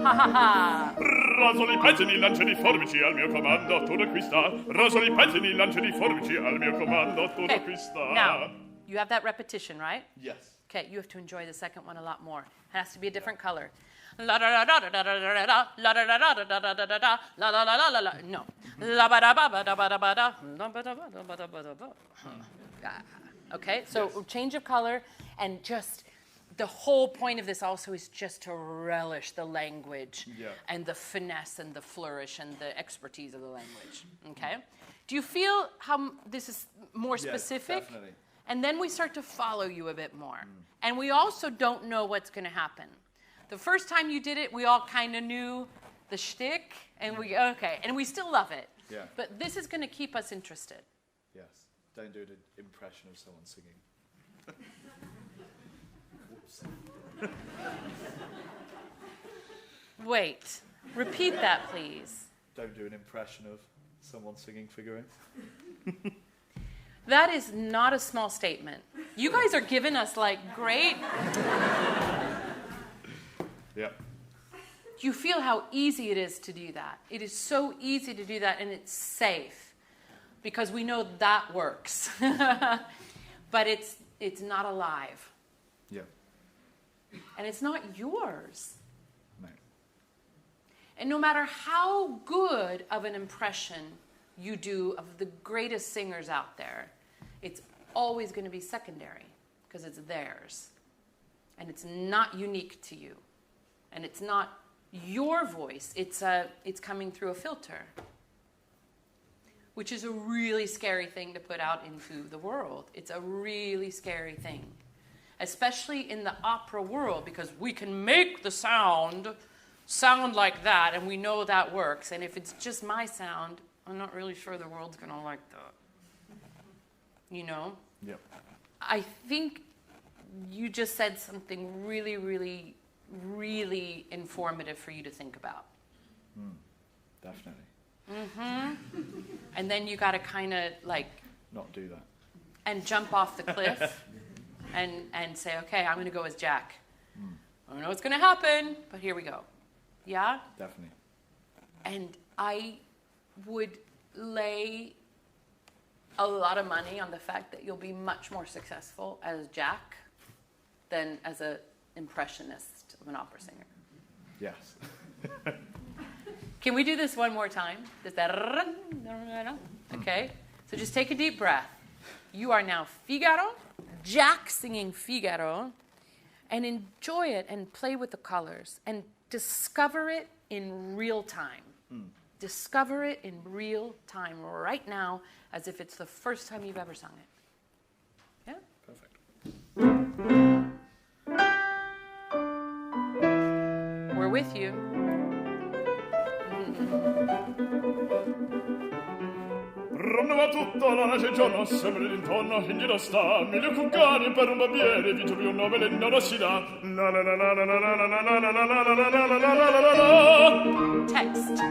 Ha ha ha. Raso i pettini, lanciali forbici al mio comando, tutto qui sta. Raso i pettini, lanciali forbici al mio comando, tutto Okay. qui sta. Now, you have that repetition, right? Yes. Okay, you have to enjoy the second one a lot more. It has to be a different color. No. Okay, so change of color and just the whole point of this also is just to relish the language and the finesse and the flourish and the expertise of the language. Okay? Do you feel how this is more specific? Yes, definitely. And then we start to follow you a bit more. And we also don't know what's going to happen. The first time you did it, we all kind of knew the shtick, and and we still love it. Yeah. But this is going to keep us interested. Yes. Don't do an impression of someone singing. Whoops. Wait, repeat that, please. Don't do an impression of someone singing figurine. That is not a small statement. You guys are giving us like great. Yeah. You feel how easy it is to do that. It is so easy to do that, and it's safe because we know that works. But it's not alive. Yeah. And it's not yours. No. And no matter how good of an impression you do of the greatest singers out there, it's always going to be secondary because it's theirs. And it's not unique to you. And it's not your voice. It's coming through a filter, which is a really scary thing to put out into the world. It's a really scary thing, especially in the opera world, because we can make the sound like that, and we know that works. And if it's just my sound, I'm not really sure the world's going to like that. You know? Yep. I think you just said something really, really, really informative for you to think about. Definitely. And then you got to kind of like Not do that. and jump off the cliff and say, okay, I'm going to go as Jack. I don't know what's going to happen, but here we go. Yeah? Definitely. And I would lay a lot of money on the fact that you'll be much more successful as Jack than as an impressionist of an opera singer. Yes. Can we do this one more time? Okay, so just take a deep breath. You are now Figaro, Jack singing Figaro, and enjoy it and play with the colors and discover it in real time. Discover it in real time right now as if it's the first time you've ever sung it. Yeah? Perfect. We're with you. Ronneva tutta la notte e giorno, sempre d'intorno, in giro sta. Meglio cuccare per un barbiere, vita più nobile non la si dà. La la la la la la la la la la la la la la la la la la. Text.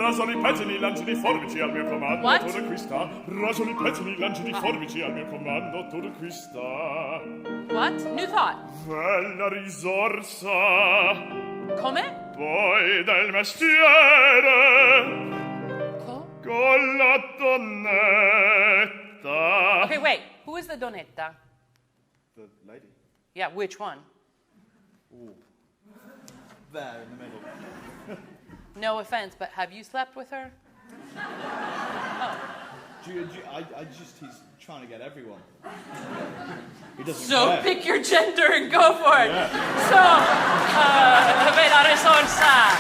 Rasoli pettini, lanci di forbici al mio comando. What? Tu requista. Rasoli pettini, lanci di forbici al mio comando. Tu requista. What? New thought. Bella risorsa. Come? Poi del mestiere. Con la donnetta. Okay, wait. Who is the donetta? The lady. Yeah, which one? Ooh. There in the middle. No offense, but have you slept with her? He's trying to get everyone. He doesn't So care. pick your gender and go for it. Yeah. So, vela risorsa.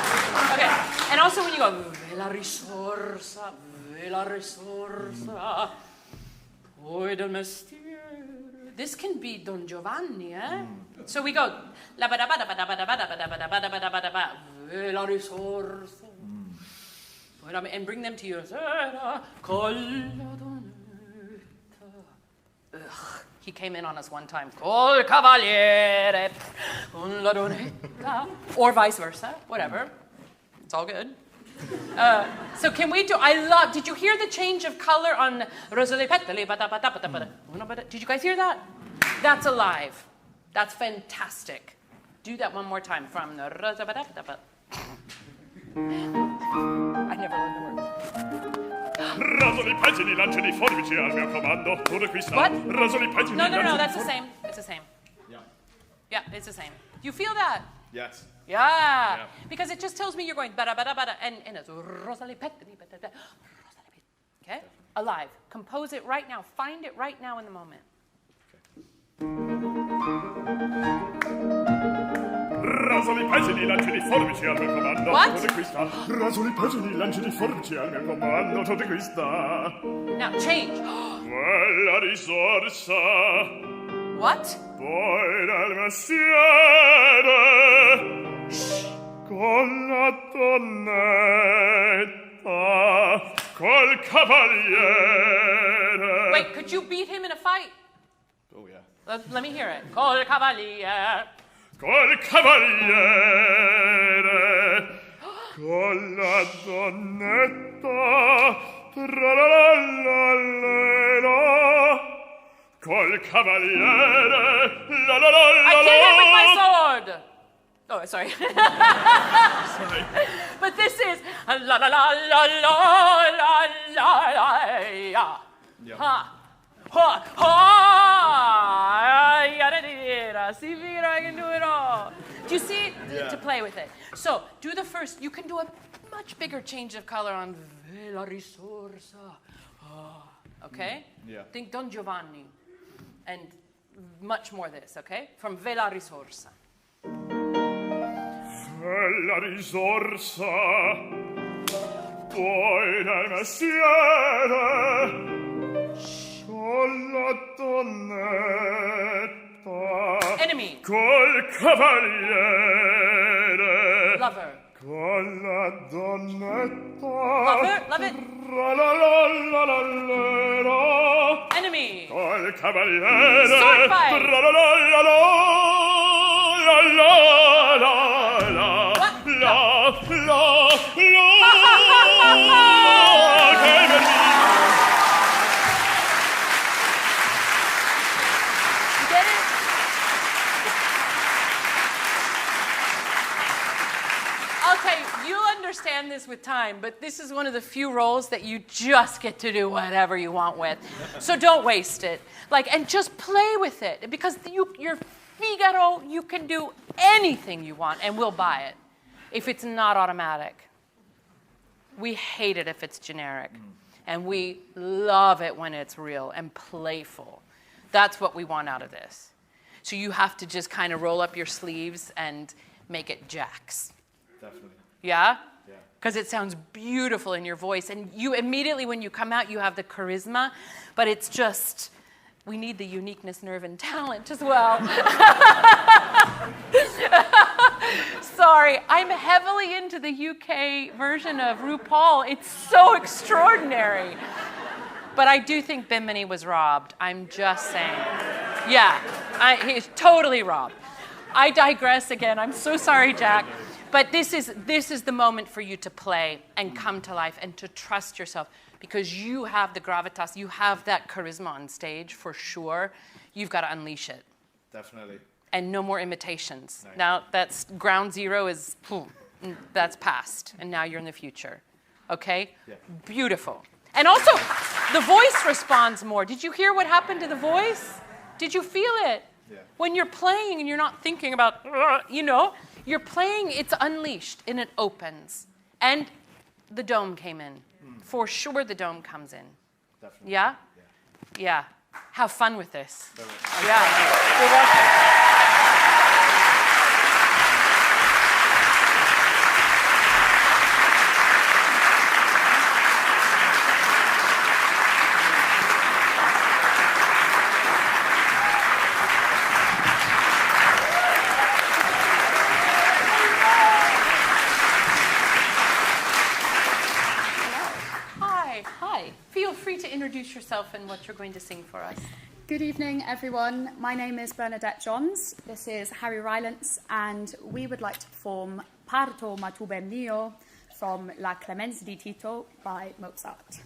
Okay, and also when you go, vela risorsa, poi del mestiere. This can be Don Giovanni, eh? So we go, la ba da ba da ba da ba da ba da ba da ba da ba da ba da ba da ba, vela risorsa. And bring them to you. He came in on us one time. Col cavaliere con la donetta. Or vice versa, whatever. It's all good. So can we do, did you hear the change of color on Rosale Petali? Did you guys hear that? That's alive. That's fantastic. Do that one more time from the I never learned the words. Rasoli pettini, lanci di forbici al mio comando. Tu requista. What? Rasoli pettini, No, lanci that's di the same. It's the same. Yeah. Yeah, it's the same. You feel that? Yes. Yeah. Because it just tells me you're going bada bada bada and it's Rosale Petri. Okay? Alive. Compose it right now. Find it right now in the moment. Rasoli pettini, lanci di forbici al mio comando. What? Tu requista. Rasoli pettini, lanci di forbici al mio comando. Tu requista. Now change. Quella risorsa. What? Poi del mestiere. Con la donnetta. Col cavaliere. Wait, could you beat him in a fight? Oh yeah. Let me hear it. Col cavaliere. Col cavaliere. Con la donnetta. Tra-la-la-la-la-la. Col cavaliere. La-la-la-la-la. I kill him with my sword. Oh, sorry. Sorry. But this is la la la la la la la la. Yeah. Ha. Ha. Ha. See, Peter, I can do it all. Do you see? Yeah. To play with it. So, do the first. You can do a much bigger change of color on Vela Risorsa. Okay? Yeah. Think Don Giovanni. And much more this, okay? From Vela Risorsa. La risorsa, poi del mestiere, con la donnetta, Enemy. col cavaliere, Lover. con la donnetta, Lover. Love it. Tra-la-la-la-la-la-la, Enemy. col cavaliere, Sword fight. Tra-la-la-la-la-la-la-la. Okay, you'll understand this with time, but this is one of the few roles that you just get to do whatever you want with. So don't waste it. And just play with it. Because you're Figaro, you can do anything you want, and we'll buy it if it's not automatic. We hate it if it's generic. And we love it when it's real and playful. That's what we want out of this. So you have to just kind of roll up your sleeves and make it Jax. Definitely. Yeah? Yeah. Because it sounds beautiful in your voice. And you immediately, when you come out, you have the charisma. But it's just, we need the uniqueness, nerve, and talent as well. Sorry, I'm heavily into the UK version of RuPaul. It's so extraordinary. But I do think Bimini was robbed. I'm just saying. Yeah, he's totally robbed. I digress again. I'm so sorry, Jack. But this is the moment for you to play and come to life and to trust yourself, because you have the gravitas, you have that charisma on stage for sure. You've got to unleash it. Definitely. And no more imitations. No. Now that's ground zero is, that's past, and now you're in the future. Okay? Yeah. Beautiful. And also, the voice responds more. Did you hear what happened to the voice? Did you feel it? Yeah. When you're playing and you're not thinking about, you're playing, it's unleashed and it opens. And the dome came in. For sure the dome comes in. Definitely. Yeah? Yeah. Yeah. Have fun with this. Definitely. Yeah. You're welcome. Feel free to introduce yourself and what you're going to sing for us. Good evening, everyone. My name is Bernadette Johns. This is Harry Rylance, and we would like to perform Parto ma tu ben mio from La Clemenza di Tito by Mozart.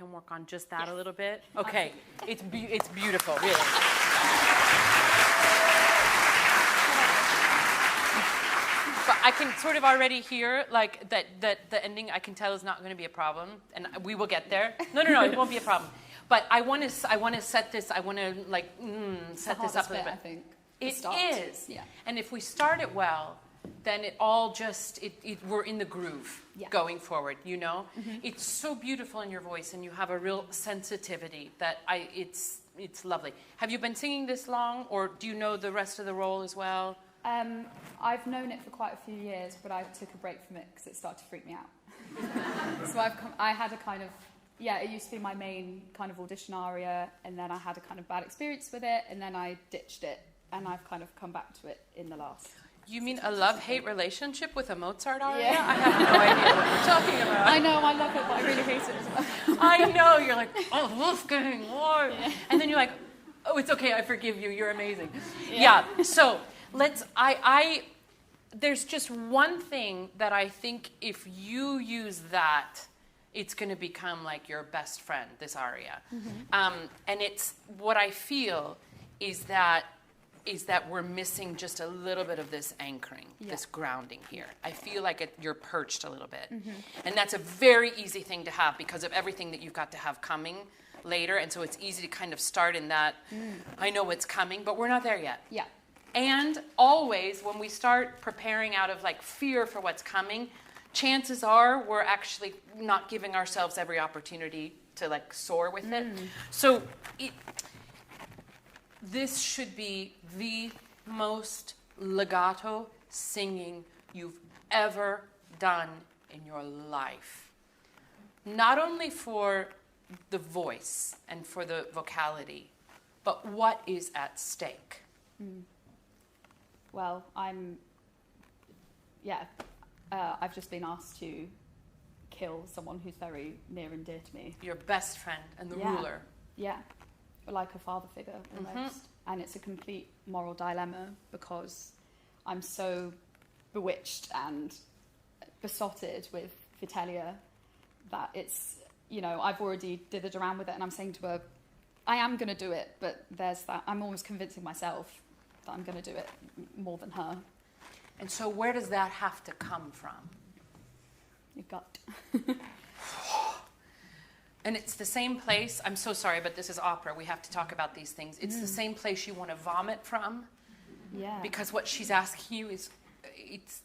And work on just that a little bit? Okay, it's beautiful, really. But I can sort of already hear like that the ending I can tell is not going to be a problem, and we will get there. No, it won't be a problem. But I want to set this. I want to set this up a little bit. I think It is. Yeah. And if we start it well, then it all just, we're in the groove going forward, you know? Mm-hmm. It's so beautiful in your voice, and you have a real sensitivity that it's lovely. Have you been singing this long, or do you know the rest of the role as well? I've known it for quite a few years, but I took a break from it because it started to freak me out. So I had a kind of, it used to be my main kind of audition aria, and then I had a kind of bad experience with it, and then I ditched it, and I've kind of come back to it in the last You mean a love-hate relationship with a Mozart aria? Yeah. I have no idea what you're talking about. I know, I love it, but I really hate it as well. I know, you're like, oh, Wolfgang, why? Yeah. And then you're like, oh, it's okay, I forgive you, you're amazing. Yeah, so there's just one thing that I think if you use that, it's going to become like your best friend, this aria. And it's what I feel is that we're missing just a little bit of this anchoring, this grounding here. I feel like you're perched a little bit. And that's a very easy thing to have because of everything that you've got to have coming later. And so it's easy to kind of start in that, I know what's coming, but we're not there yet. Yeah. And always when we start preparing out of like fear for what's coming, chances are we're actually not giving ourselves every opportunity to like soar with it. So this should be the most legato singing you've ever done in your life. Not only for the voice and for the vocality, but what is at stake? Well, I've just been asked to kill someone who's very near and dear to me. Your best friend and the ruler. Yeah, like a father figure almost. And it's a complete moral dilemma because I'm so bewitched and besotted with Vitellia that it's, I've already dithered around with it and I'm saying to her, I am going to do it, but there's that, I'm almost convincing myself that I'm going to do it more than her. And so where does that have to come from? Your gut. And it's the same place, I'm so sorry, but this is opera. We have to talk about these things. It's the same place you want to vomit from. Yeah. Because what she's asking you is, it's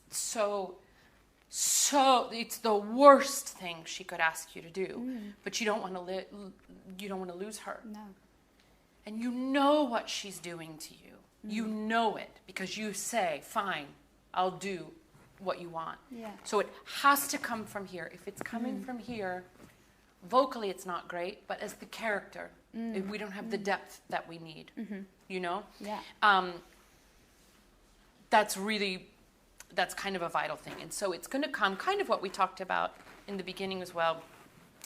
it's the worst thing she could ask you to do. But you don't want to you don't want to lose her. No. And you know what she's doing to you. You know it because you say, fine, I'll do what you want. Yeah. So it has to come from here. If it's coming from here, vocally it's not great, but as the character, we don't have the depth that we need. Yeah. That's kind of a vital thing. And so it's going to come, kind of what we talked about in the beginning as well.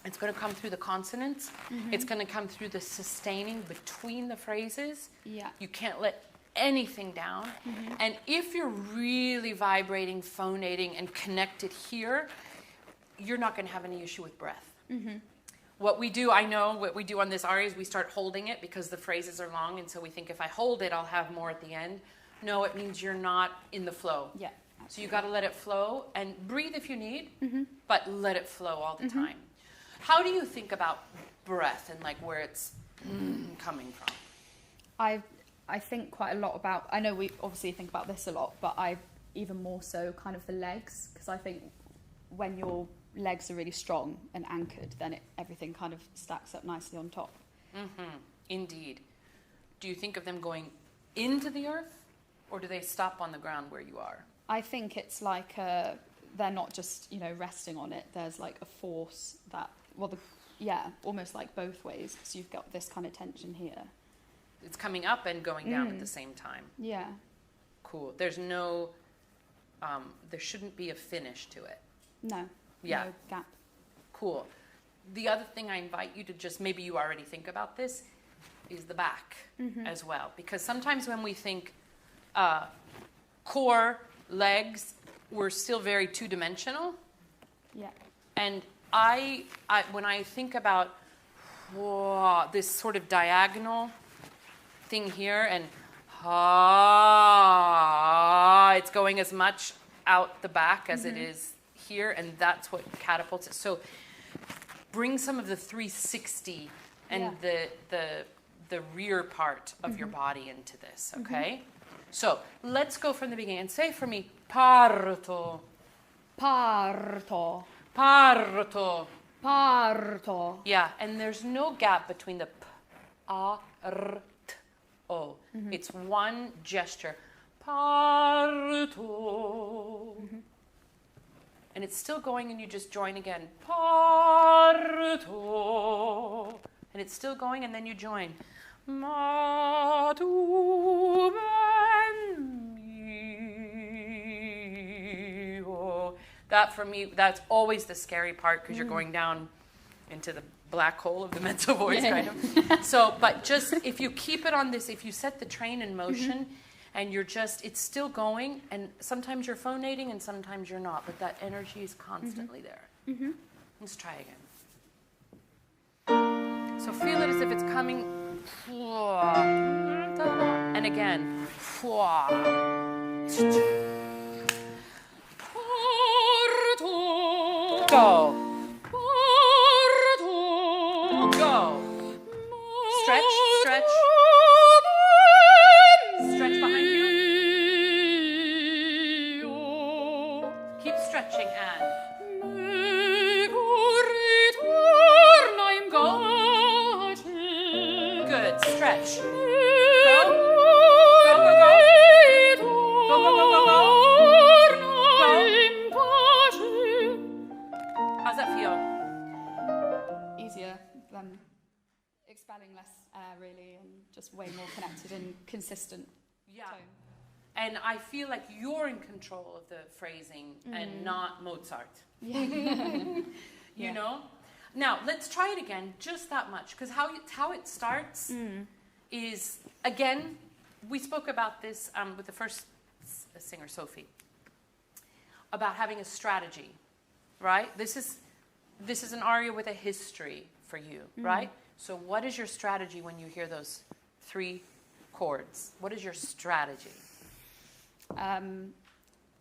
It's going to come through the consonants. It's going to come through the sustaining between the phrases. Yeah. You can't let anything down. And if you're really vibrating, phonating, and connected here, you're not going to have any issue with breath. What we do, I know what we do on this aria is we start holding it because the phrases are long, and so we think if I hold it, I'll have more at the end. No, it means you're not in the flow. Yeah. So you got to let it flow and breathe if you need, but let it flow all the time. How do you think about breath and like where it's coming from? I think quite a lot about, I know we obviously think about this a lot, but I even more so kind of the legs, because I think when your legs are really strong and anchored, then everything kind of stacks up nicely on top. Indeed. Do you think of them going into the earth, or do they stop on the ground where you are? I think it's like they're not just, resting on it. There's like a force that, almost like both ways, because you've got this kind of tension here. It's coming up and going down at the same time. Yeah. Cool. There's no, there shouldn't be a finish to it. No. Yeah. No gap. Cool. The other thing I invite you to just, maybe you already think about this, is the back as well. Because sometimes when we think core, legs, we're still very two-dimensional. Yeah. And I when I think about this sort of diagonal thing here, and it's going as much out the back as it is here, and that's what catapults it. So bring some of the 360 and the rear part of your body into this, okay? So let's go from the beginning and say for me, parto. Parto. Parto. Parto. Yeah, and there's no gap between the p, a, r, t, o. It's one gesture. Parto. And it's still going, and you just join again. Parto. And it's still going, and then you join. Ma tu ben That for me, that's always the scary part because you're going down into the black hole of the mental voice, kind of. So, but just if you keep it on this, if you set the train in motion and you're just, it's still going, and sometimes you're phonating and sometimes you're not, but that energy is constantly there. Let's try again. So feel it as if it's coming. And again. Go. Go. Stretch, stretch. Stretch behind you. Keep stretching, Anne. Good. Stretch. Go. Go, go, go. Go, go, go, go, go. How's that feel? Easier than expelling less air, really, and just way more connected and consistent tone. And I feel like you're in control of the phrasing and not Mozart. You know? Now, let's try it again, just that much, because how it starts is, again, we spoke about this with the first singer, Sophie, about having a strategy, right? This is an aria with a history for you, right? So what is your strategy when you hear those 3 chords? What is your strategy?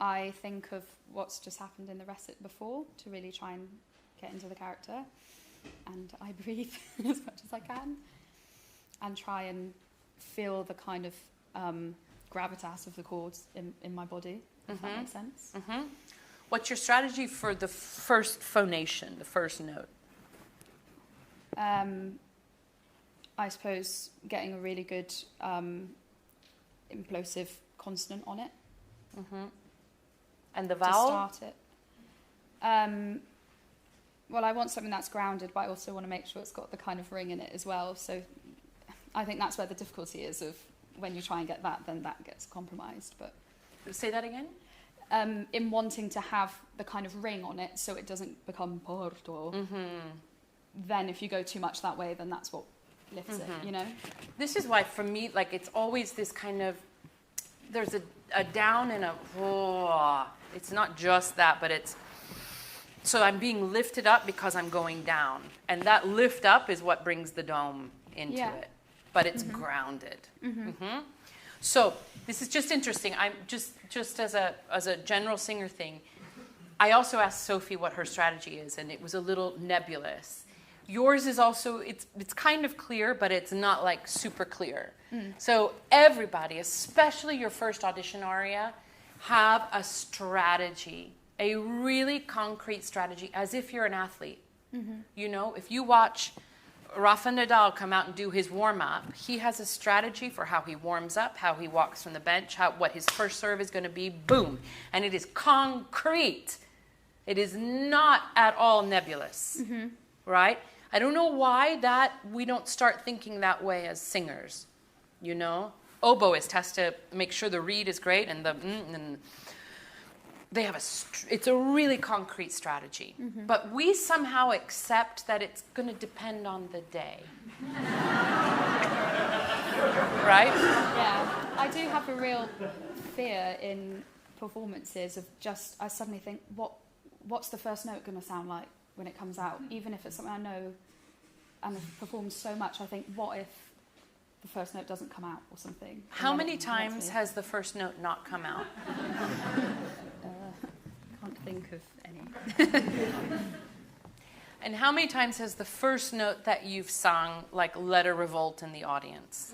I think of what's just happened in the recit before to really try and get into the character, and I breathe as much as I can and try and feel the kind of gravitas of the chords in my body, if that makes sense. What's your strategy for the first phonation, the first note? I suppose getting a really good implosive consonant on it. And the vowel? To start it. Well, I want something that's grounded, but I also want to make sure it's got the kind of ring in it as well. So I think that's where the difficulty is of when you try and get that, then that gets compromised. But say that again? In wanting to have the kind of ring on it so it doesn't become porto. Then if you go too much that way, then that's what lifts it, you know? This is why, for me, like, it's always this kind of, there's a down and a, it's not just that, but it's, so I'm being lifted up because I'm going down. And that lift up is what brings the dome into it. But it's grounded. So this is just interesting. I'm just as a general singer thing, I also asked Sophie what her strategy is, and it was a little nebulous. Yours is also, it's kind of clear, but it's not like super clear. So everybody, especially your first audition aria, have a strategy, a really concrete strategy, as if you're an athlete. You know, if you watch Rafa Nadal come out and do his warm-up, he has a strategy for how he warms up, how he walks from the bench, what his first serve is going to be, boom. And it is concrete. It is not at all nebulous, right? I don't know why that we don't start thinking that way as singers, you know? Oboist has to make sure the reed is great and and they have it's a really concrete strategy. But we somehow accept that it's going to depend on the day. Right? Yeah, I do have a real fear in performances of just, I suddenly think, what's the first note going to sound like when it comes out? Even if it's something I know and have performed so much, I think, what if the first note doesn't come out or something? How many times has the first note not come out? Can't think of any. And how many times has the first note that you've sung, like, led a revolt in the audience?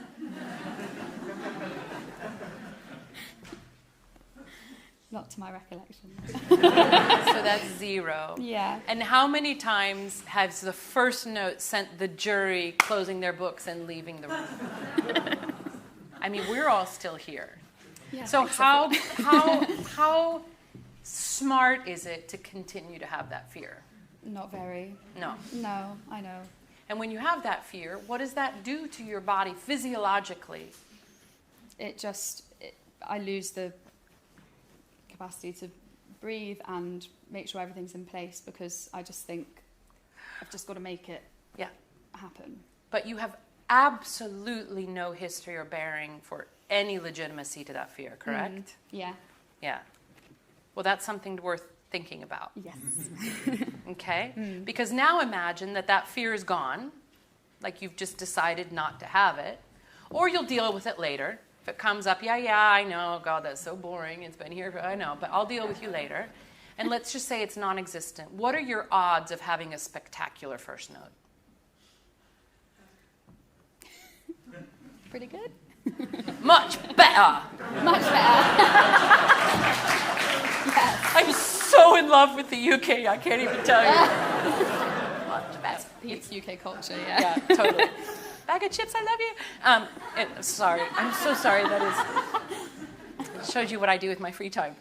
Not to my recollection. So that's 0. Yeah. And how many times has the first note sent the jury closing their books and leaving the room? I mean, we're all still here. Yeah, so how smart is it to continue to have that fear? Not very. No. No, I know. And when you have that fear, what does that do to your body physiologically? I lose the capacity to breathe and make sure everything's in place, because I just think I've just got to make it happen. But you have absolutely no history or bearing for any legitimacy to that fear, correct? Yeah. Yeah. Well, that's something worth thinking about. Yes. Okay? Because now imagine that fear is gone, like you've just decided not to have it, or you'll deal with it later. If it comes up, I know, God, that's so boring. It's been here, I know, but I'll deal with you later. And let's just say it's non-existent. What are your odds of having a spectacular first note? Pretty good. Much better. Much better. Yes. I'm so in love with the UK, I can't even tell you. Much better. It's UK culture, Yeah, totally. Bag of chips, I love you. Sorry, I'm so sorry. It shows you what I do with my free time.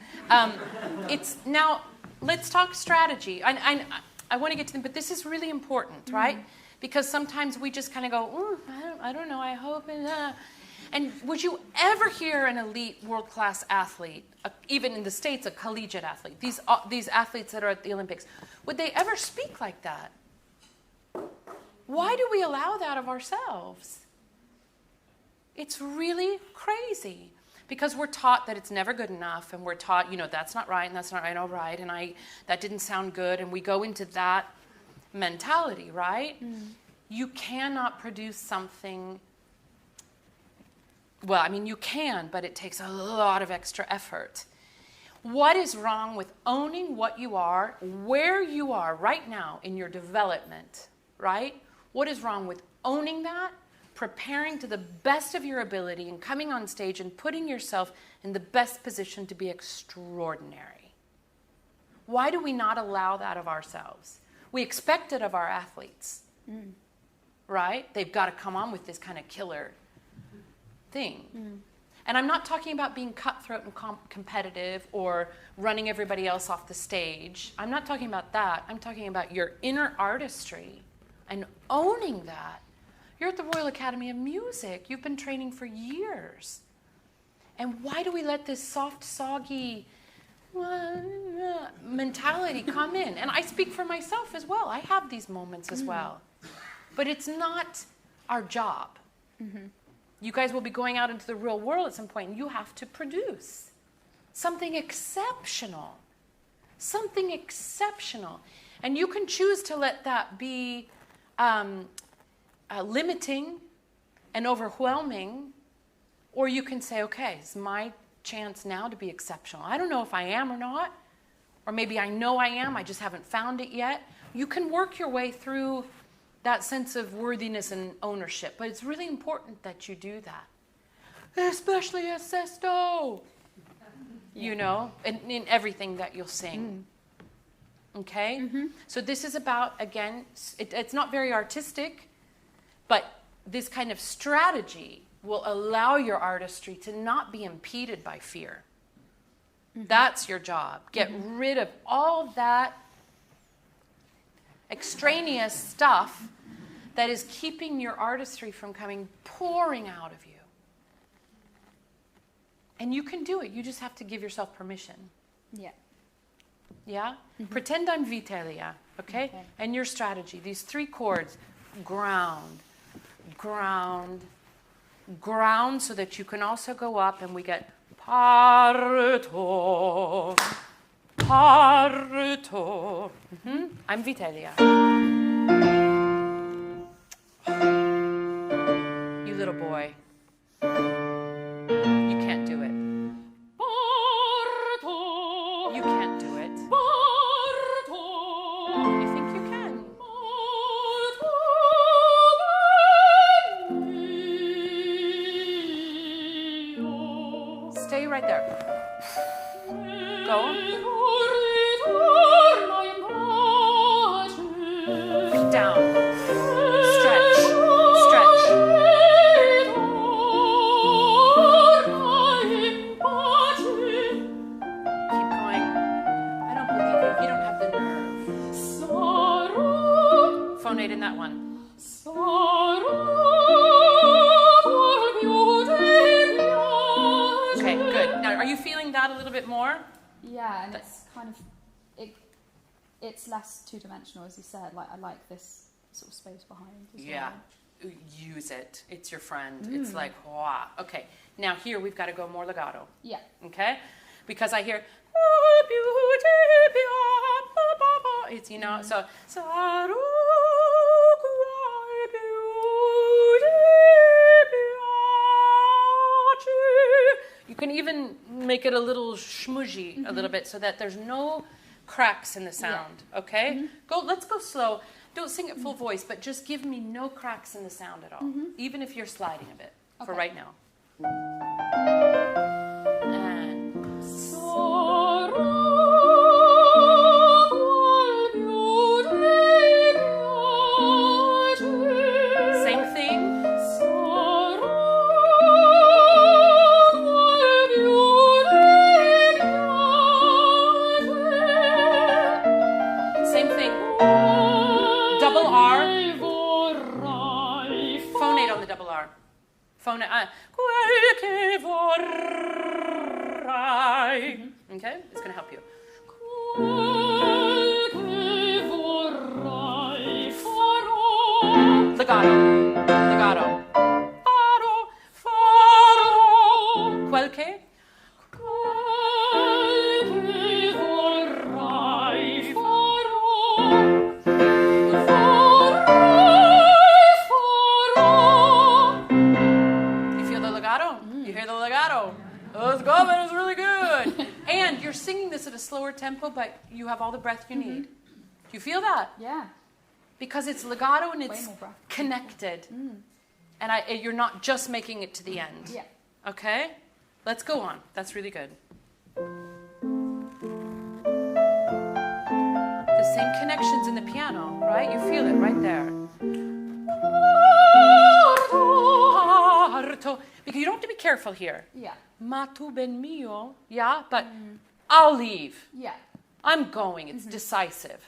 It's now, let's talk strategy. I want to get to them, but this is really important, right? Because sometimes we just kind of go, I don't know, I hope. And would you ever hear an elite world-class athlete, even in the States, a collegiate athlete, these athletes that are at the Olympics, would they ever speak like that? Why do we allow that of ourselves? It's really crazy, because we're taught that it's never good enough, and we're taught, that's not right, and that's not right, all right, and that didn't sound good, and we go into that mentality, right? You cannot produce something, well, I mean, you can, but it takes a lot of extra effort. What is wrong with owning what you are, where you are right now in your development, right? What is wrong with owning that, preparing to the best of your ability, and coming on stage and putting yourself in the best position to be extraordinary? Why do we not allow that of ourselves? We expect it of our athletes, right? They've got to come on with this kind of killer thing. And I'm not talking about being cutthroat and competitive or running everybody else off the stage. I'm not talking about that. I'm talking about your inner artistry and owning that. You're at the Royal Academy of Music. You've been training for years. And why do we let this soft, soggy mentality come in? And I speak for myself as well. I have these moments as well. But it's not our job. You guys will be going out into the real world at some point, and you have to produce something exceptional. Something exceptional. And you can choose to let that be limiting and overwhelming, or you can say, okay, it's my chance now to be exceptional. I don't know if I am or not, or maybe I know I am, I just haven't found it yet. You can work your way through that sense of worthiness and ownership, but it's really important that you do that, especially as Sesto, in everything that you'll sing. Okay? So this is about, again, it's not very artistic, but this kind of strategy will allow your artistry to not be impeded by fear. That's your job. Get rid of all that extraneous stuff that is keeping your artistry from pouring out of you. And you can do it. You just have to give yourself permission. Yeah? Pretend I'm Vitelia, okay? And your strategy, these 3 chords, ground, ground, ground, so that you can also go up, and we get parto, parto. I'm Vitelia. You little boy. You can't do it. You can't do it. You think you can? Stay right there. Go. Down. Stretch. Stretch. Keep going. I don't believe you. You don't have the nerve. Phonate in that one. Okay, good. Now, are you feeling that a little bit more? Yeah, and it's kind of it's less two-dimensional, as you said. Like I like this sort of space behind as well. Use it. It's your friend. It's like, wow. Okay, now here we've got to go more legato. Yeah. Okay, because I hear it's, you know, so you can even make it a little schmoozy a little bit so that there's no cracks in the sound. Okay, let's go slow. Don't sing it full voice, but just give me no cracks in the sound at all, even if you're sliding a bit for right now. And same thing. Same thing. Double R. Phonate on the double R. Phonate. Okay, it's going to help you. Legato. Legato. Qualche. You feel the legato? You hear the legato? Let's go, man, it's really good. And you're singing this at a slower tempo, but you have all the breath you need. Do you feel that? Yeah. Because it's legato and it's more breath. connected. And you're not just making it to the end. Yeah. Okay? Let's go on. That's really good. The same connections in the piano, right? You feel it right there. Because you don't have to be careful here. Yeah. Ma tu ben mio, yeah, but I'll leave. Yeah. I'm going. It's decisive.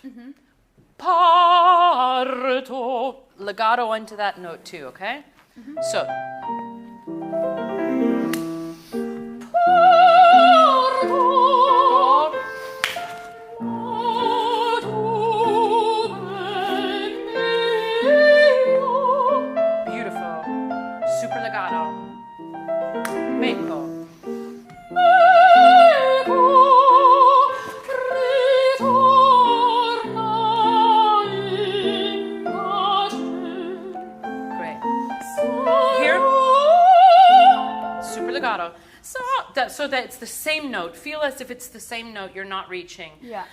Parto. Legato into that note too, okay? So. Beautiful. Super legato. Meco. Great. Here. Super legato. So that it's the same note. Feel as if it's the same note you're not reaching. Yeah.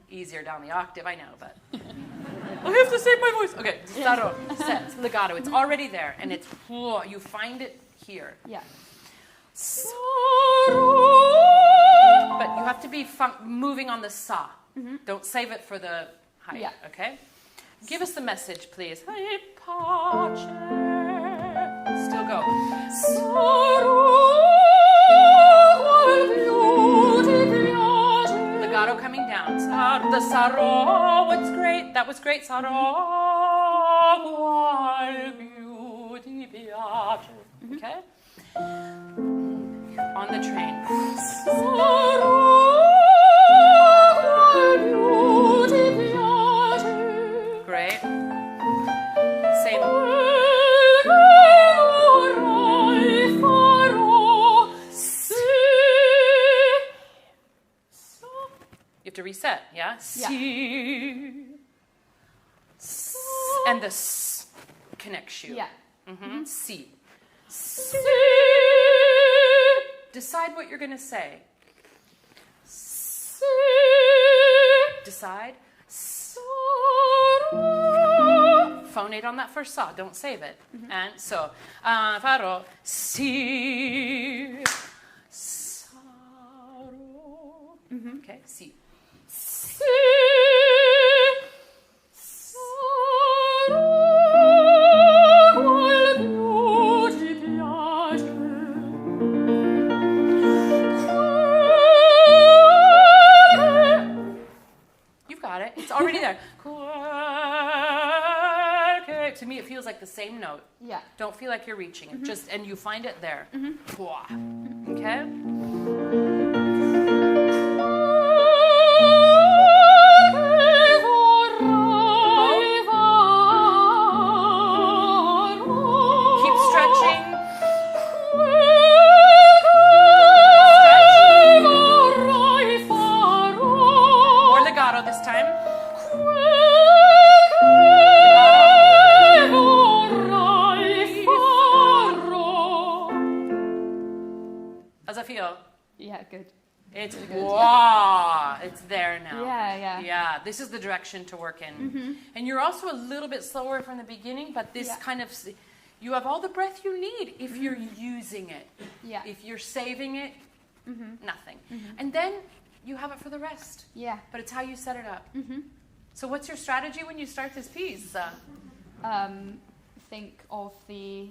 Easier down the octave, I know, but I have to save my voice. Okay, saro, set, legato. It's already there, and it's you find it here. Yeah. But you have to be moving on the sa. Don't save it for the height. Yeah. Okay. Give us the message, please. Still go. Legato coming down. The saro. What's great? That was great. Saro. Okay. On the train. Great. Same. You have to reset, yeah? Si. And the s connects you. Yeah. Si. Si. Decide what you're going to say. Si. Decide. Phonate on that first sa. Don't save it. And so, farò si. Saro. Okay, si. Si. You've got it. It's already there. To me, it feels like the same note. Yeah. Don't feel like you're reaching it. And you find it there. Okay. Okay. Keep stretching. More legato this time. How's that feel? Yeah, good. It's wow, it's there now. Yeah. Yeah, this is the direction to work in. And you're also a little bit slower from the beginning, but this kind of, you have all the breath you need if you're using it. Yeah. If you're saving it, nothing. And then you have it for the rest. Yeah. But it's how you set it up. So what's your strategy when you start this piece? Think of the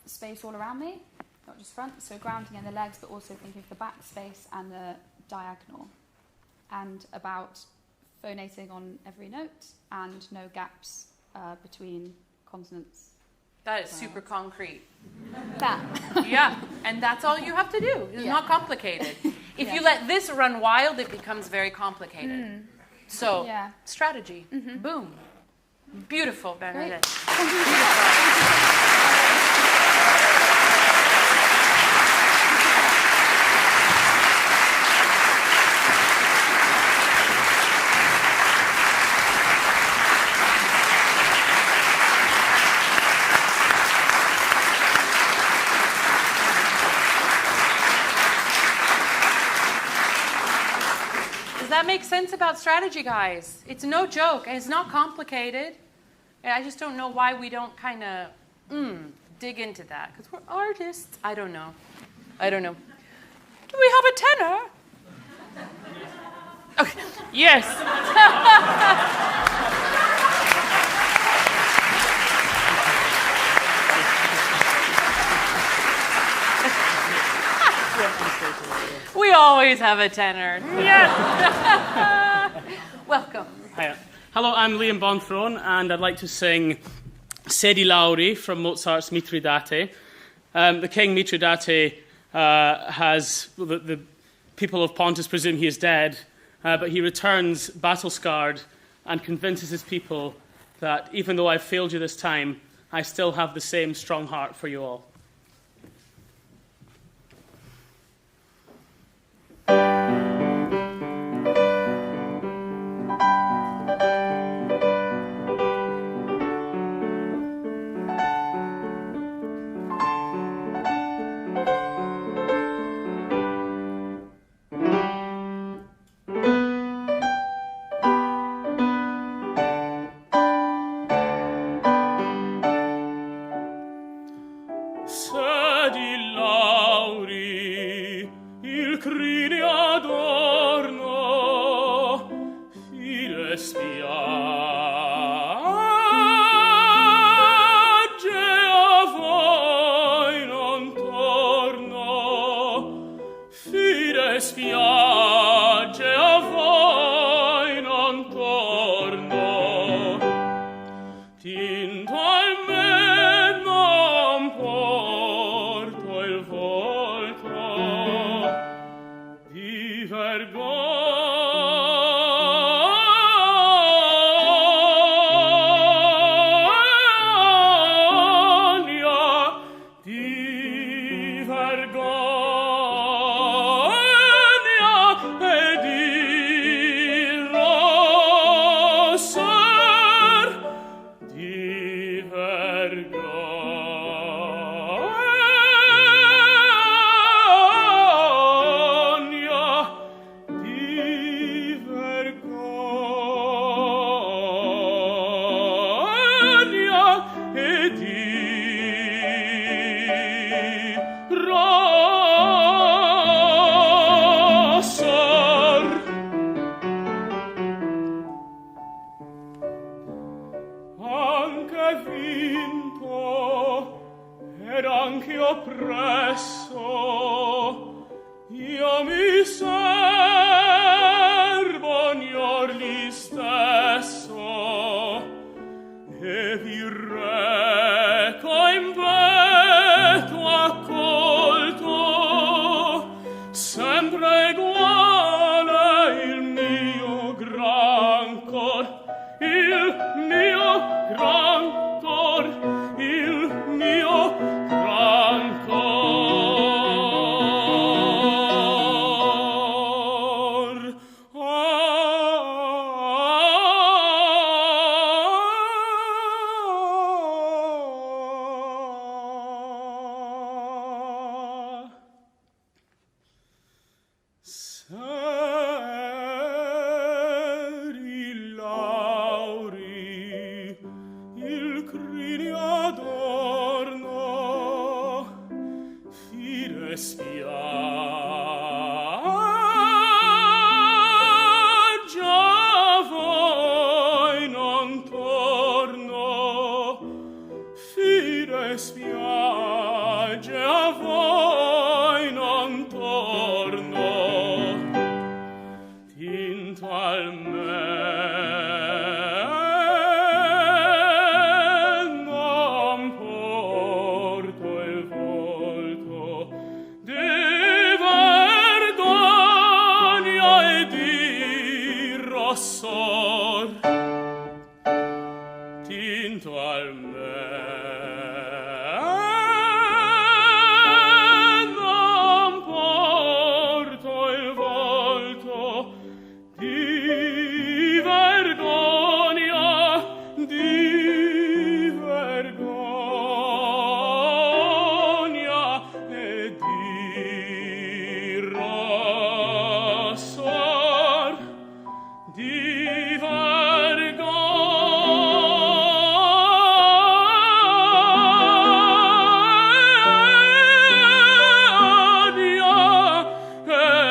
space all around me, not just front, so grounding in the legs, but also thinking of the back space and the diagonal, and about phonating on every note and no gaps between consonants. That is super concrete. That. Yeah, and that's all you have to do. It's not complicated. If you let this run wild, it becomes very complicated. So, strategy. Boom. Beautiful, Bernadette. Does that make sense about strategy, guys? It's no joke, and it's not complicated. And I just don't know why we don't kind of dig into that, because we're artists. I don't know. Do we have a tenor? Okay. Yes. We always have a tenor. Yes. Welcome. Hiya. Hello, I'm Liam Bonthrone, and I'd like to sing Sedi Lauri from Mozart's Mithridate. The king Mithridate the people of Pontus presume he is dead, but he returns battle-scarred and convinces his people that even though I've failed you this time, I still have the same strong heart for you all. Reco in petto accolto spiaggia voi non torno, fide spiagge a voi non torno, tinto al non porto il volto di vergogna e di rossor, tinto al non porto il volto di vergogna e di rossor, di vergogna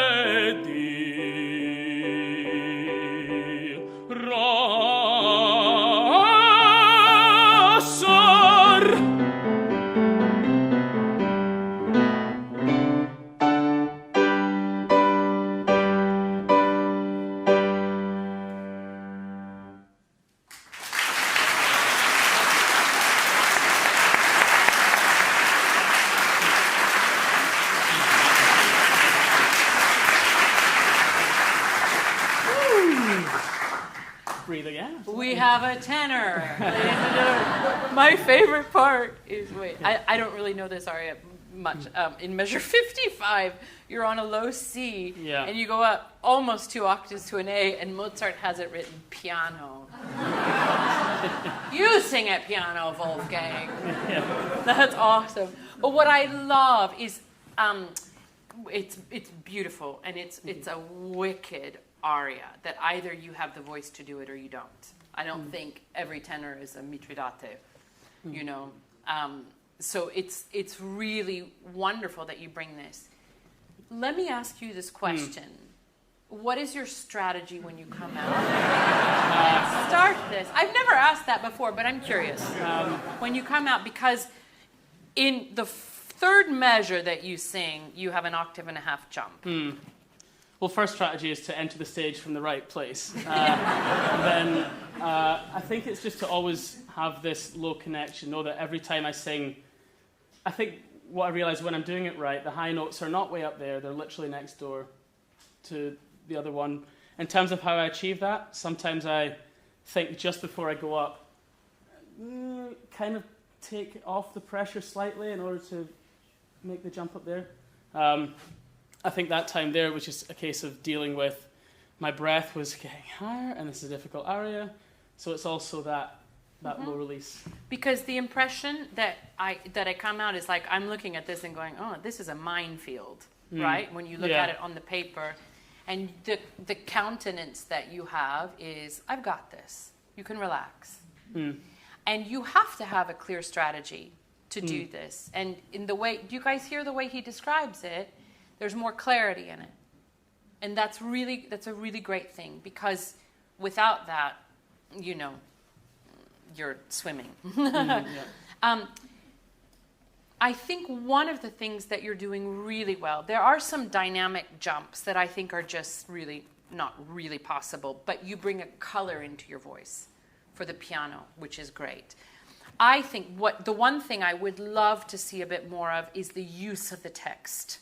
e di rossor. Breathe again. We have a tenor. Ladies and gentlemen. My favorite part is, I don't really know this aria much. In measure 55, you're on a low C, Yeah. and you go up almost 2 octaves to an A, and Mozart has it written piano. You sing at piano, Wolfgang. Yeah. That's awesome. But what I love is, it's beautiful, and it's a wicked aria that either you have the voice to do it or you don't. I don't think every tenor is a Mitridate, you know. So it's really wonderful that you bring this. Let me ask you this question. What is your strategy when you come out? Start this. I've never asked that before, but I'm curious. When you come out, because in the third measure that you sing, you have an octave and a half jump. Well, first strategy is to enter the stage from the right place. And then I think it's just to always have this low connection, know that every time I sing, I think what I realize when I'm doing it right, the high notes are not way up there, they're literally next door to the other one. In terms of how I achieve that, sometimes I think just before I go up, kind of take off the pressure slightly in order to make the jump up there. I think that time there was just a case of dealing with my breath was getting higher, and this is a difficult aria, so it's also that low release. Because the impression that I come out is like I'm looking at this and going, oh, this is a minefield, right? When you look at it on the paper, and the countenance that you have is, I've got this. You can relax, and you have to have a clear strategy to do this. And in the way, do you guys hear the way he describes it? There's more clarity in it. And that's a really great thing, because without that, you know, you're swimming. I think one of the things that you're doing really well, there are some dynamic jumps that I think are just really not really possible, but you bring a color into your voice for the piano, which is great. I think the one thing I would love to see a bit more of is the use of the text.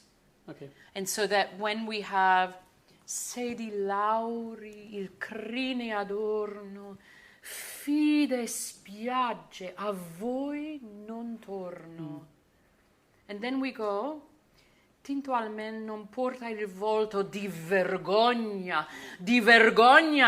Okay. And so that when we have se di lauri il crine adorno, fide spiagge a voi non torno. And then we go, tinto almen non porta il volto di vergogna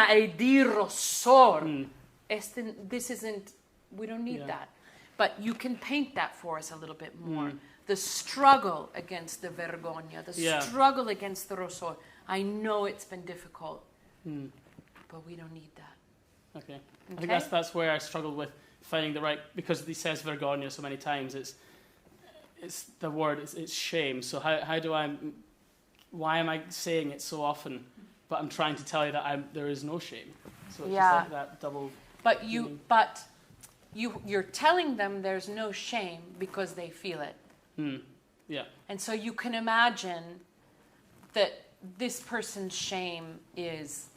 e di rossor. This isn't, we don't need that. But you can paint that for us a little bit more. The struggle against the vergogna, the struggle against the rossor. I know it's been difficult, but we don't need that. Okay. I think that's where I struggled with finding the right, because he says vergogna so many times. it's the word. It's shame. So how do I? Why am I saying it so often? But I'm trying to tell you that there is no shame. So it's just like that double. But you're telling them there's no shame because they feel it. Yeah. And so you can imagine that this person's shame is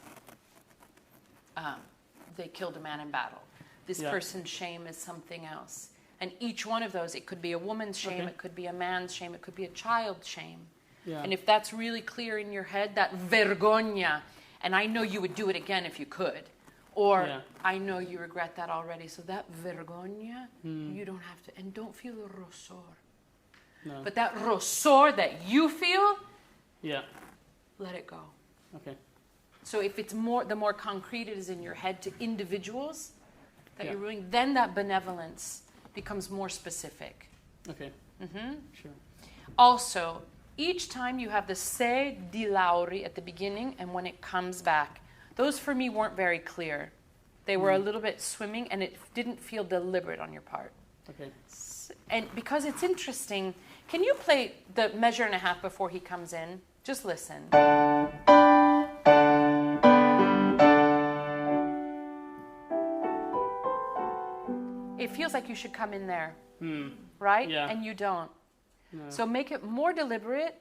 they killed a man in battle. This person's shame is something else. And each one of those, it could be a woman's shame, it could be a man's shame, it could be a child's shame. Yeah. And if that's really clear in your head, that vergogna, and I know you would do it again if you could, or I know you regret that already, so that vergogna, you don't have to, and don't feel the rosor. No. But that rosor that you feel, let it go. Okay. So if it's the more concrete it is in your head to individuals that you're ruining, then that benevolence becomes more specific. Okay. Sure. Also, each time you have the se di lauri at the beginning and when it comes back, those for me weren't very clear. They were a little bit swimming and it didn't feel deliberate on your part. Okay. And because it's interesting, can you play the measure and a half before he comes in? Just listen. It feels like you should come in there, right? Yeah. And you don't. No. So make it more deliberate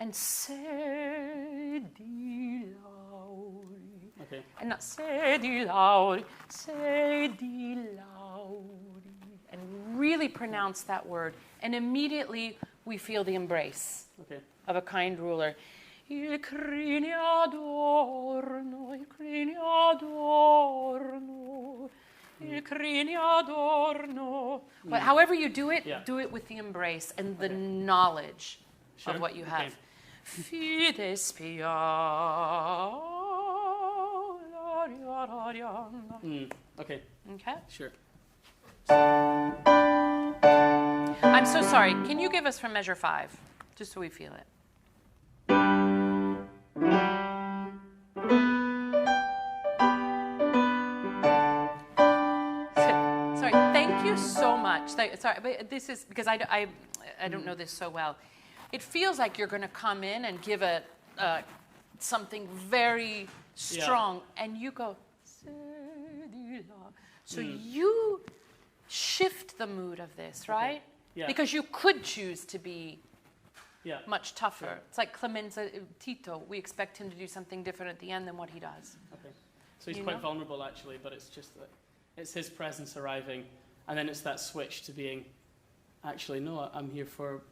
and se di lauri. Okay. And not se di lauri, se di lauri. And really pronounce that word. And immediately we feel the embrace of a kind ruler. Il crini adorno, il crini adorno. Il crini adorno. But however you do it with the embrace and the knowledge of what you have. Fides pia. Okay. Okay? Sure. I'm so sorry. Can you give us from measure 5? Just so we feel it. Sorry, thank you so much. Sorry, but this is, because I don't know this so well. It feels like you're going to come in and give something very strong, and you go, so you shift the mood of this, right? Okay. Yeah. Because you could choose to be much tougher. It's like Clemenza Tito. We expect him to do something different at the end than what he does. Okay. So he's quite vulnerable, actually, but it's just that it's his presence arriving, and then it's that switch to being, actually, no, I'm here for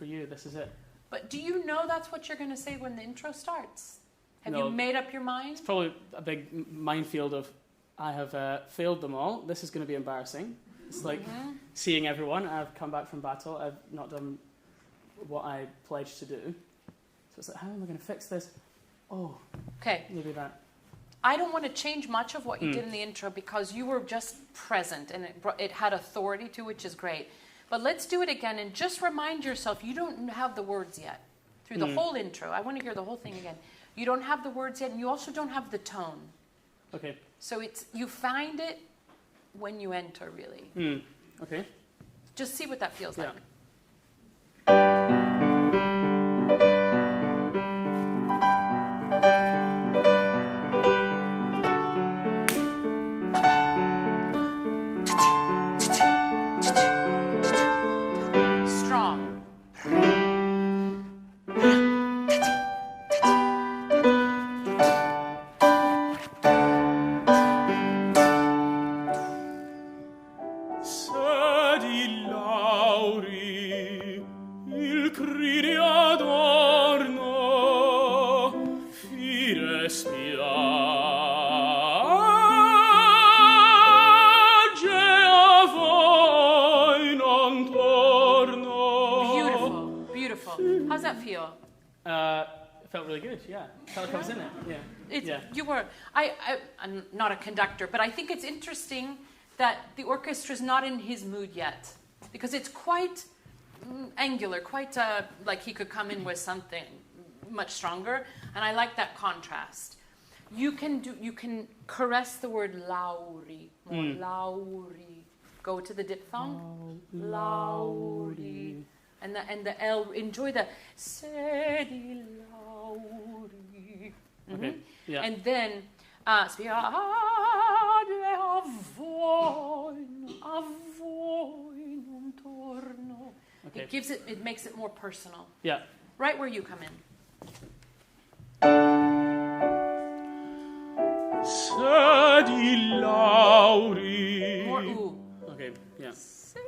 you. This is it. But do you know that's what you're going to say when the intro starts? Have No. you made up your mind? It's probably a big minefield of, I have failed them all. This is going to be embarrassing. It's like seeing everyone. I've come back from battle. I've not done what I pledged to do. So it's like, how am I going to fix this? Oh, okay. Maybe that. I don't want to change much of what you did in the intro because you were just present and it had authority to, which is great. But let's do it again and just remind yourself you don't have the words yet through the whole intro. I want to hear the whole thing again. You don't have the words yet, and you also don't have the tone. Okay. So you find it when you enter, really. Okay. Just see what that feels like. Strong. How's that feel? It felt really good, yeah. Felt like I was in it, yeah. You were. I'm not a conductor, but I think it's interesting that the orchestra's not in his mood yet. Because it's quite angular, quite like he could come in with something much stronger. And I like that contrast. You can caress the word lauri, more lauri. Go to the diphthong. Lauri. And the L, enjoy the se di lauri. Okay. Yeah. And then spiade avoin un torno. Okay. It makes it more personal. Yeah. Right where you come in. Se di lauri. More ooh. Okay. Yeah. Se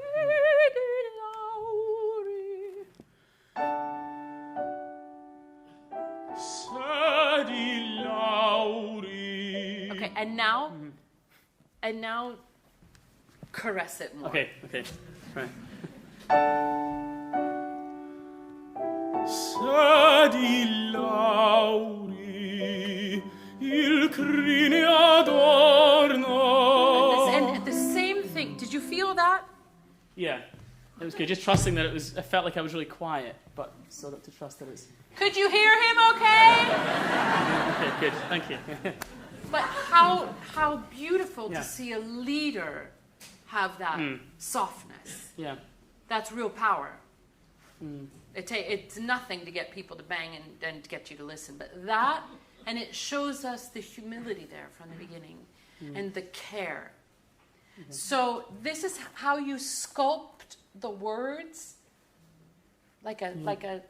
di lauri. Se di lauri. Okay, and now caress it more. Okay. Right. Se di lauri il crine adorno. And the same thing. Did you feel that? Yeah, it was good. Just trusting that I felt like I was really quiet, but still got to trust that it's. Could you hear him okay? Okay, good. Thank you. But how beautiful Yeah. to see a leader have that softness. Yeah. That's real power. It's nothing to get people to bang and to get you to listen, but that, and it shows us the humility there from the beginning and the care. So this is how you sculpt the words, like a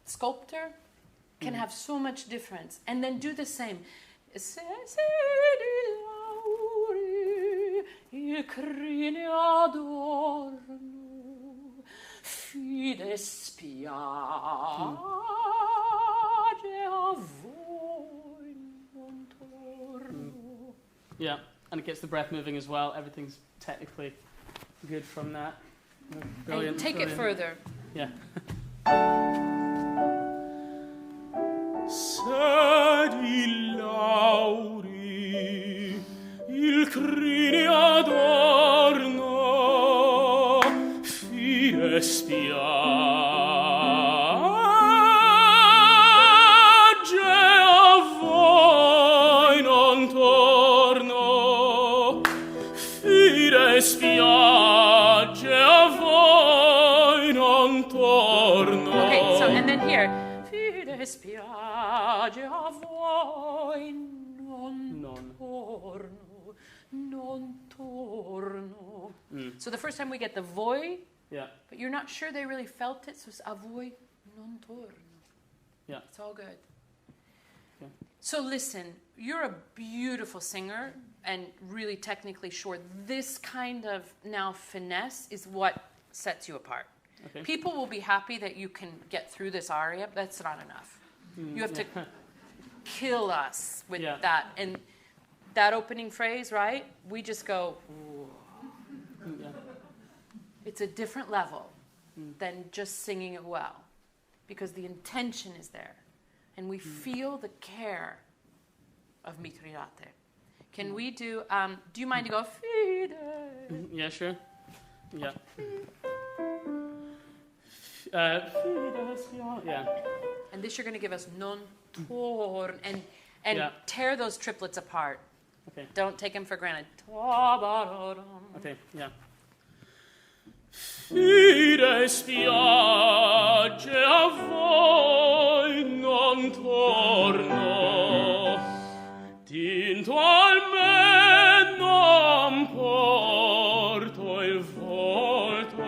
sculptor can have so much difference, and then do the same. Se di lauri, il crine adorno, fide spiage a voi non torno. Yeah, and it gets the breath moving as well. Everything's technically good from that. Brilliant. And take it brilliant. further. Yeah. Se di lauri il crine adorno, fide spiagge a voi non torno, fide spiagge a voi non torno. Okay, so and then here, fide spiagge a voi non torno, non torno. So the first time we get the voi, Yeah. but you're not sure they really felt it, so it's a voi non torno. Yeah. It's all good. Okay. So listen, you're a beautiful singer and really technically sure. This kind of now finesse is what sets you apart. Okay. People will be happy that you can get through this aria, but that's not enough. You have to kill us with Yeah. that. And that opening phrase, right? We just go, ooh. Yeah. It's a different level than just singing it well, because the intention is there. And we feel the care of Mitridate. Can we do you mind to go, fide? Yeah, sure. Yeah. Yeah. And this you're going to give us non torn and Yeah. tear those triplets apart. Okay. Don't take them for granted. Okay. Yeah. Fide spiagge a voi non torno, tinto al me non porto il volto.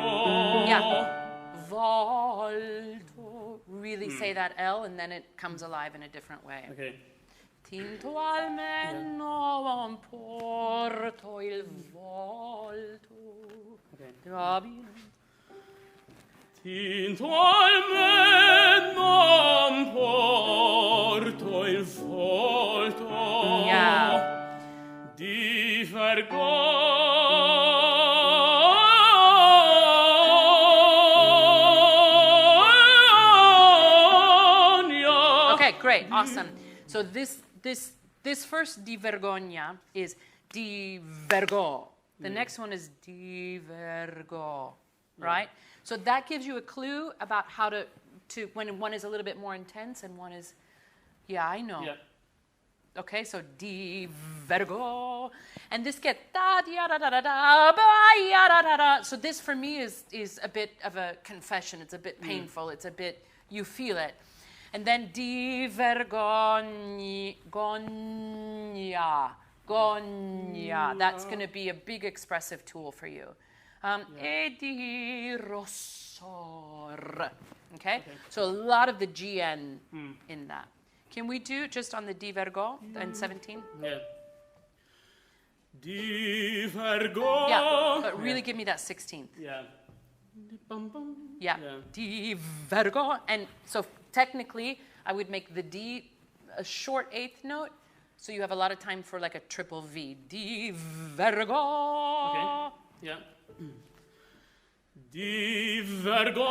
Yeah. Volto. Really say that L and then it comes alive in a different way. Okay. Tinto al me non porto il volto. Okay. Tinto al me non porto il volto. Yeah. Di vergogna. Okay, great, awesome. So this first di vergogna is di vergo. The next one is di vergo, right? So that gives you a clue about how to when one is a little bit more intense and one is, yeah, I know. Yeah. Okay, so di vergo, and this gets da da da da da da ba da da da. So this for me is a bit of a confession. It's a bit painful. It's a bit, you feel it. And then di vergogna, gogna. That's going to be a big expressive tool for you. E di rossor. Okay? So a lot of the GN in that. Can we do just on the di vergo and 17? Yeah. Di vergo. Yeah, but really give me that 16th. Yeah. Bum, bum. Yeah. Di vergo. And so technically, I would make the D a short eighth note, so you have a lot of time for like a triple V. Di vergo. Okay. Yeah. Di vergo.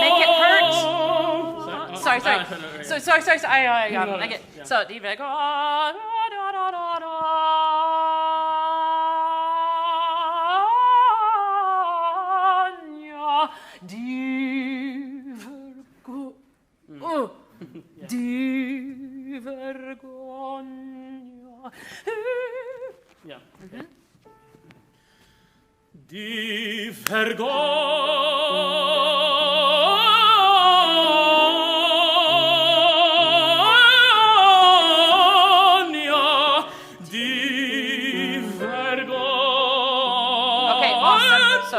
Make it hurt. Sorry. Sorry. I get. Yeah. So di vergo. Di vergogna. Yeah. Okay. Di vergogna. Di vergogna.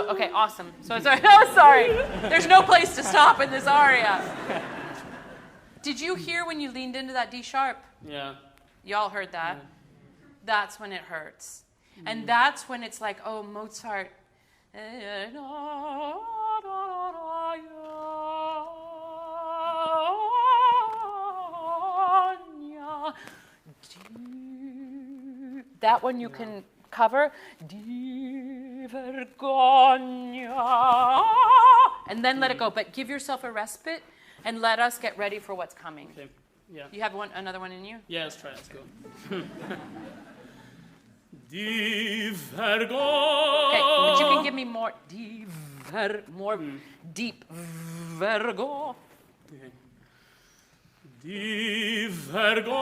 Okay, awesome. So sorry. Oh, sorry. There's no place to stop in this aria. Did you hear when you leaned into that D sharp? Yeah. Y'all heard that? Yeah. That's when it hurts. And that's when it's like, oh, Mozart. That one you can cover. Di vergogna. And then let it go. But give yourself a respite and let us get ready for what's coming. Okay. Yeah. You have another one in you? Yeah, let's try it. Let's go. Di vergo. Okay, but you can give me more more deep vergo. Okay. Di vergo.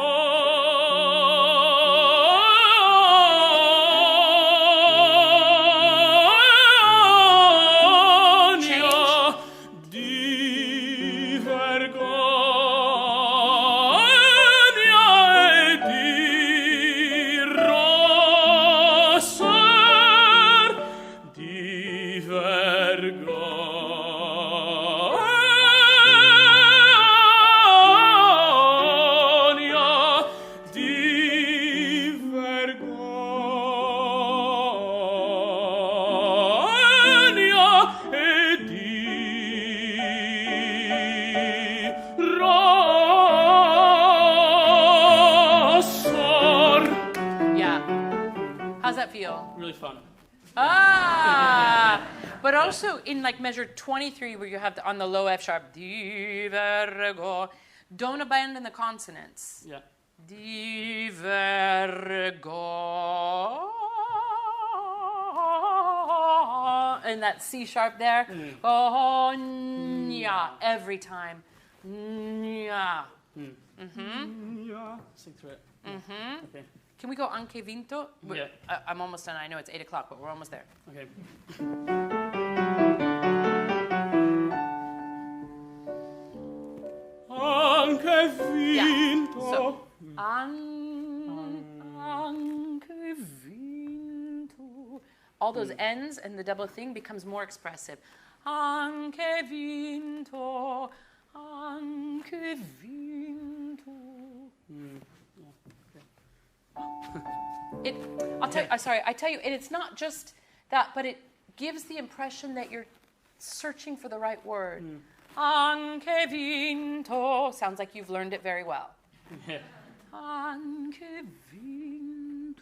Really fun. But also in like measure 23 where you have on the low F sharp, di vergo, don't abandon the consonants. Yeah. Di vergo. And that C sharp there. Oh, nya, every time. Nya. Yeah. Sing through it. Okay. Can we go anche vinto? Yeah. I'm almost done. I know it's 8 o'clock, but we're almost there. Okay. Anche vinto. Yeah. So, anche vinto. All those N's and the double thing becomes more expressive. Anche vinto. Anche vinto. I tell you, and it's not just that, but it gives the impression that you're searching for the right word. Anche vinto sounds like you've learned it very well. Yeah. Anche vinto.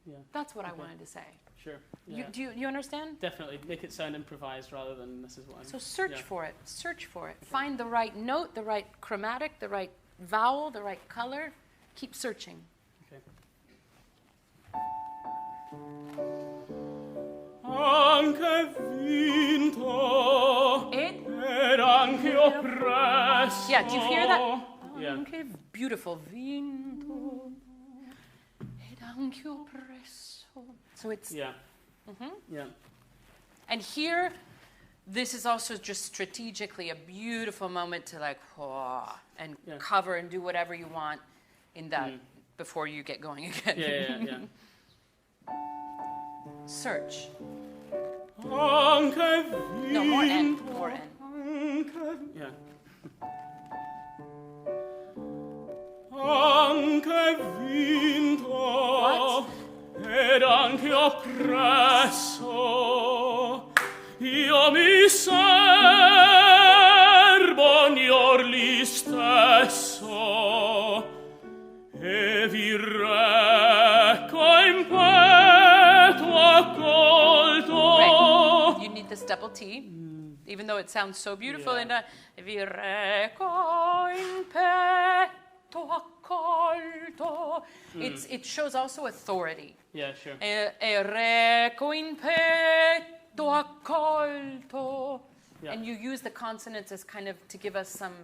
Yeah. That's what I wanted to say. Sure. Yeah. Do you understand? Definitely. Make it sound improvised rather than this is what I'm... So search for it. Search for it. Find the right note, the right chromatic, the right vowel, the right color. Keep searching. Okay. Anche vinto ed anche oppresso presso. Yeah, do you hear that? Yeah. Anche beautiful. Vinto ed anch'io presso. So it's, Yeah. Yeah. and here, this is also just strategically a beautiful moment to like, and Yeah. cover and do whatever you want in that before you get going again. Yeah. Search. Anche No, more N. vinto. More N. Yeah. Anche vinto. What? Ed anche oppresso. Io mi serbo ognor li stesso. E vi recco in petto accolto. Right. You need this double T, even though it sounds so beautiful. Yeah. And vi recco in petto accolto. It shows also authority. Yeah, sure. E recco in petto accolto. Yeah. And you use the consonants as kind of to give us some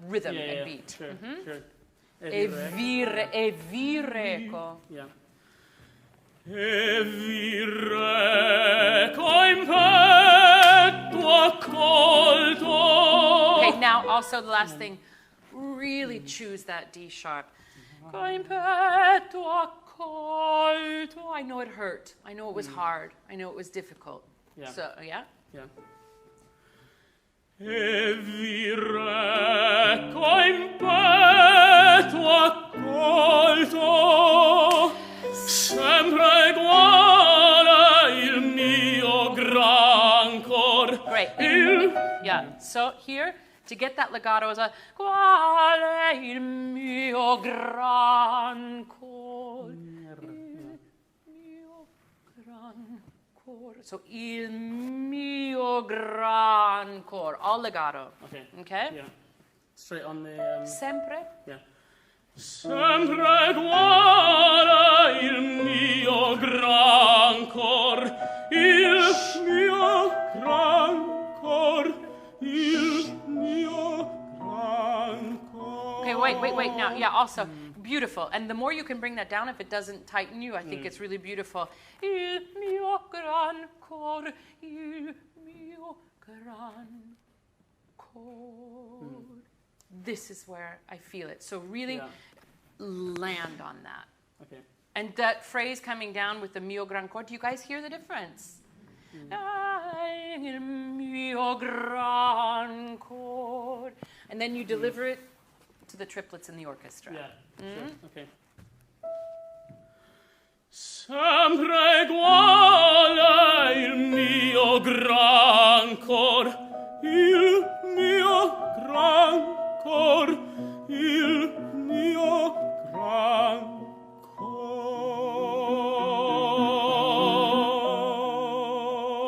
rhythm and beat. Sure, sure. E vi recco. Yeah. E vi recco in petto accolto. Okay, now also the last thing, really choose that D sharp. In petto accolto. I know it hurt. I know it was hard. I know it was difficult. Yeah. So, yeah? Yeah. E vi recco in petto accolto, sempre uguale il mio gran cor. Great. Il Yeah. So here, to get that legato is a quale il mio gran cor. Il mio gran cor. So il mio gran cor. All legato. Okay. Okay? Yeah. Straight on the Sempre. yeah. Sempre uguale il mio gran cor, il mio gran cor, il mio gran cor. Okay, wait. Now, yeah, also beautiful. And the more you can bring that down, if it doesn't tighten you, I think it's really beautiful. Il mio gran cor, il mio gran cor. This is where I feel it. So really land on that. Okay. And that phrase coming down with the mio gran cor, do you guys hear the difference? Il mio gran cor. And then you deliver it to the triplets in the orchestra. Yeah. Sure. Okay. Sempre uguale il mio gran cor, il mio gran cor, il mio gran cor.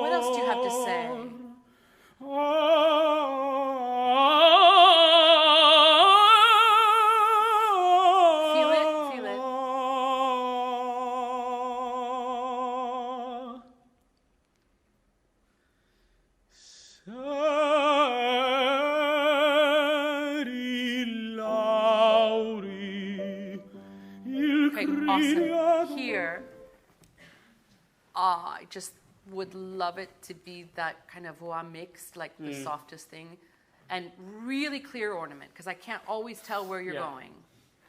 What else do you have to say? Feel it, feel it. Okay, awesome. Here, I just would love it to be that kind of voix mixed, like the softest thing, and really clear ornament, because I can't always tell where you're going.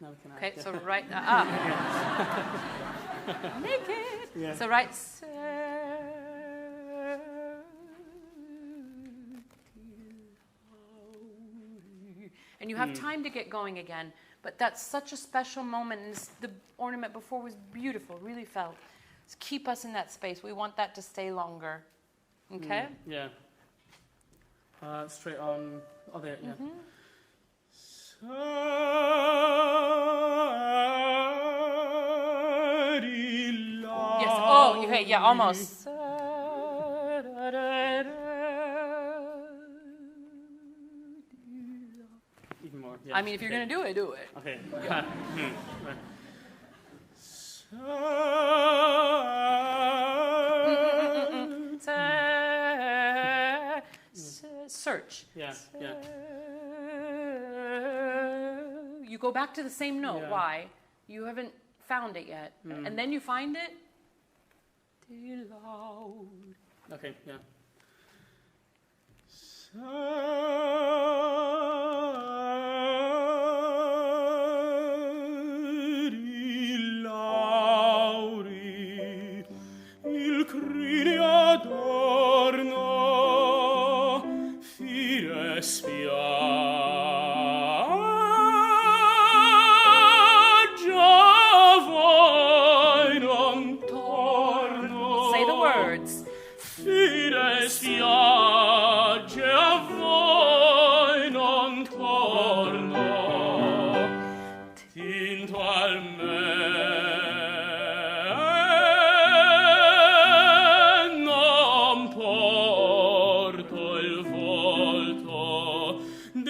Now we can Okay, add, so right up. Naked. Yeah. So right. And you have time to get going again, but that's such a special moment. And the ornament before was beautiful, really felt. Just keep us in that space. We want that to stay longer. Okay? Yeah. Straight on. Oh, there. Yeah. Yes. Oh, okay. Yeah, almost. Even more. Yeah. I mean, if you're going to do it, do it. Okay. Search. Yeah. Yeah. go back to the same note. Yeah. Why? You haven't found it yet. And then you find it. Too loud. Okay, yeah. Lauri, il crine adorno, fine spiaggia, voi non torno. Say the words. Fine spiagge a voi non torno, tinto al me non porto il volto di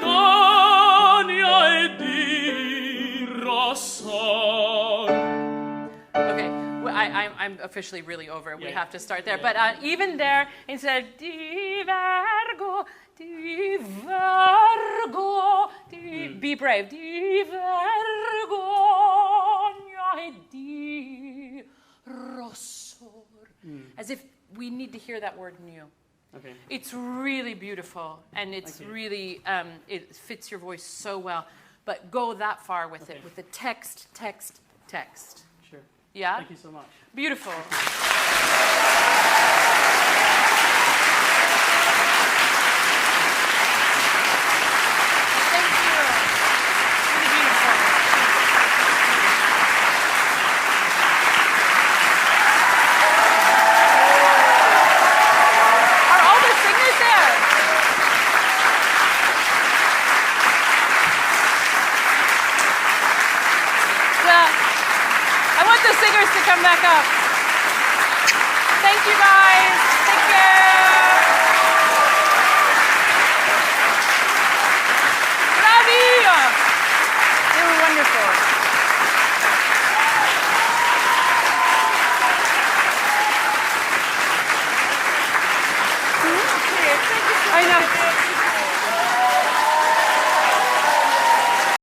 vergogna e di rossor. Okay, well, I'm officially really over. We Yeah. have to start there. But even there, instead of divergo, be brave. Vergogna e di rossor. As if we need to hear that word new. Okay. It's really beautiful, and it's Thank you. really, it fits your voice so well. But go that far with it, Okay. with the text. Sure. Yeah? Thank you so much. Beautiful. Thank you. Really beautiful. Are all the singers there? I want the singers to come back up. Thank you guys. Take care.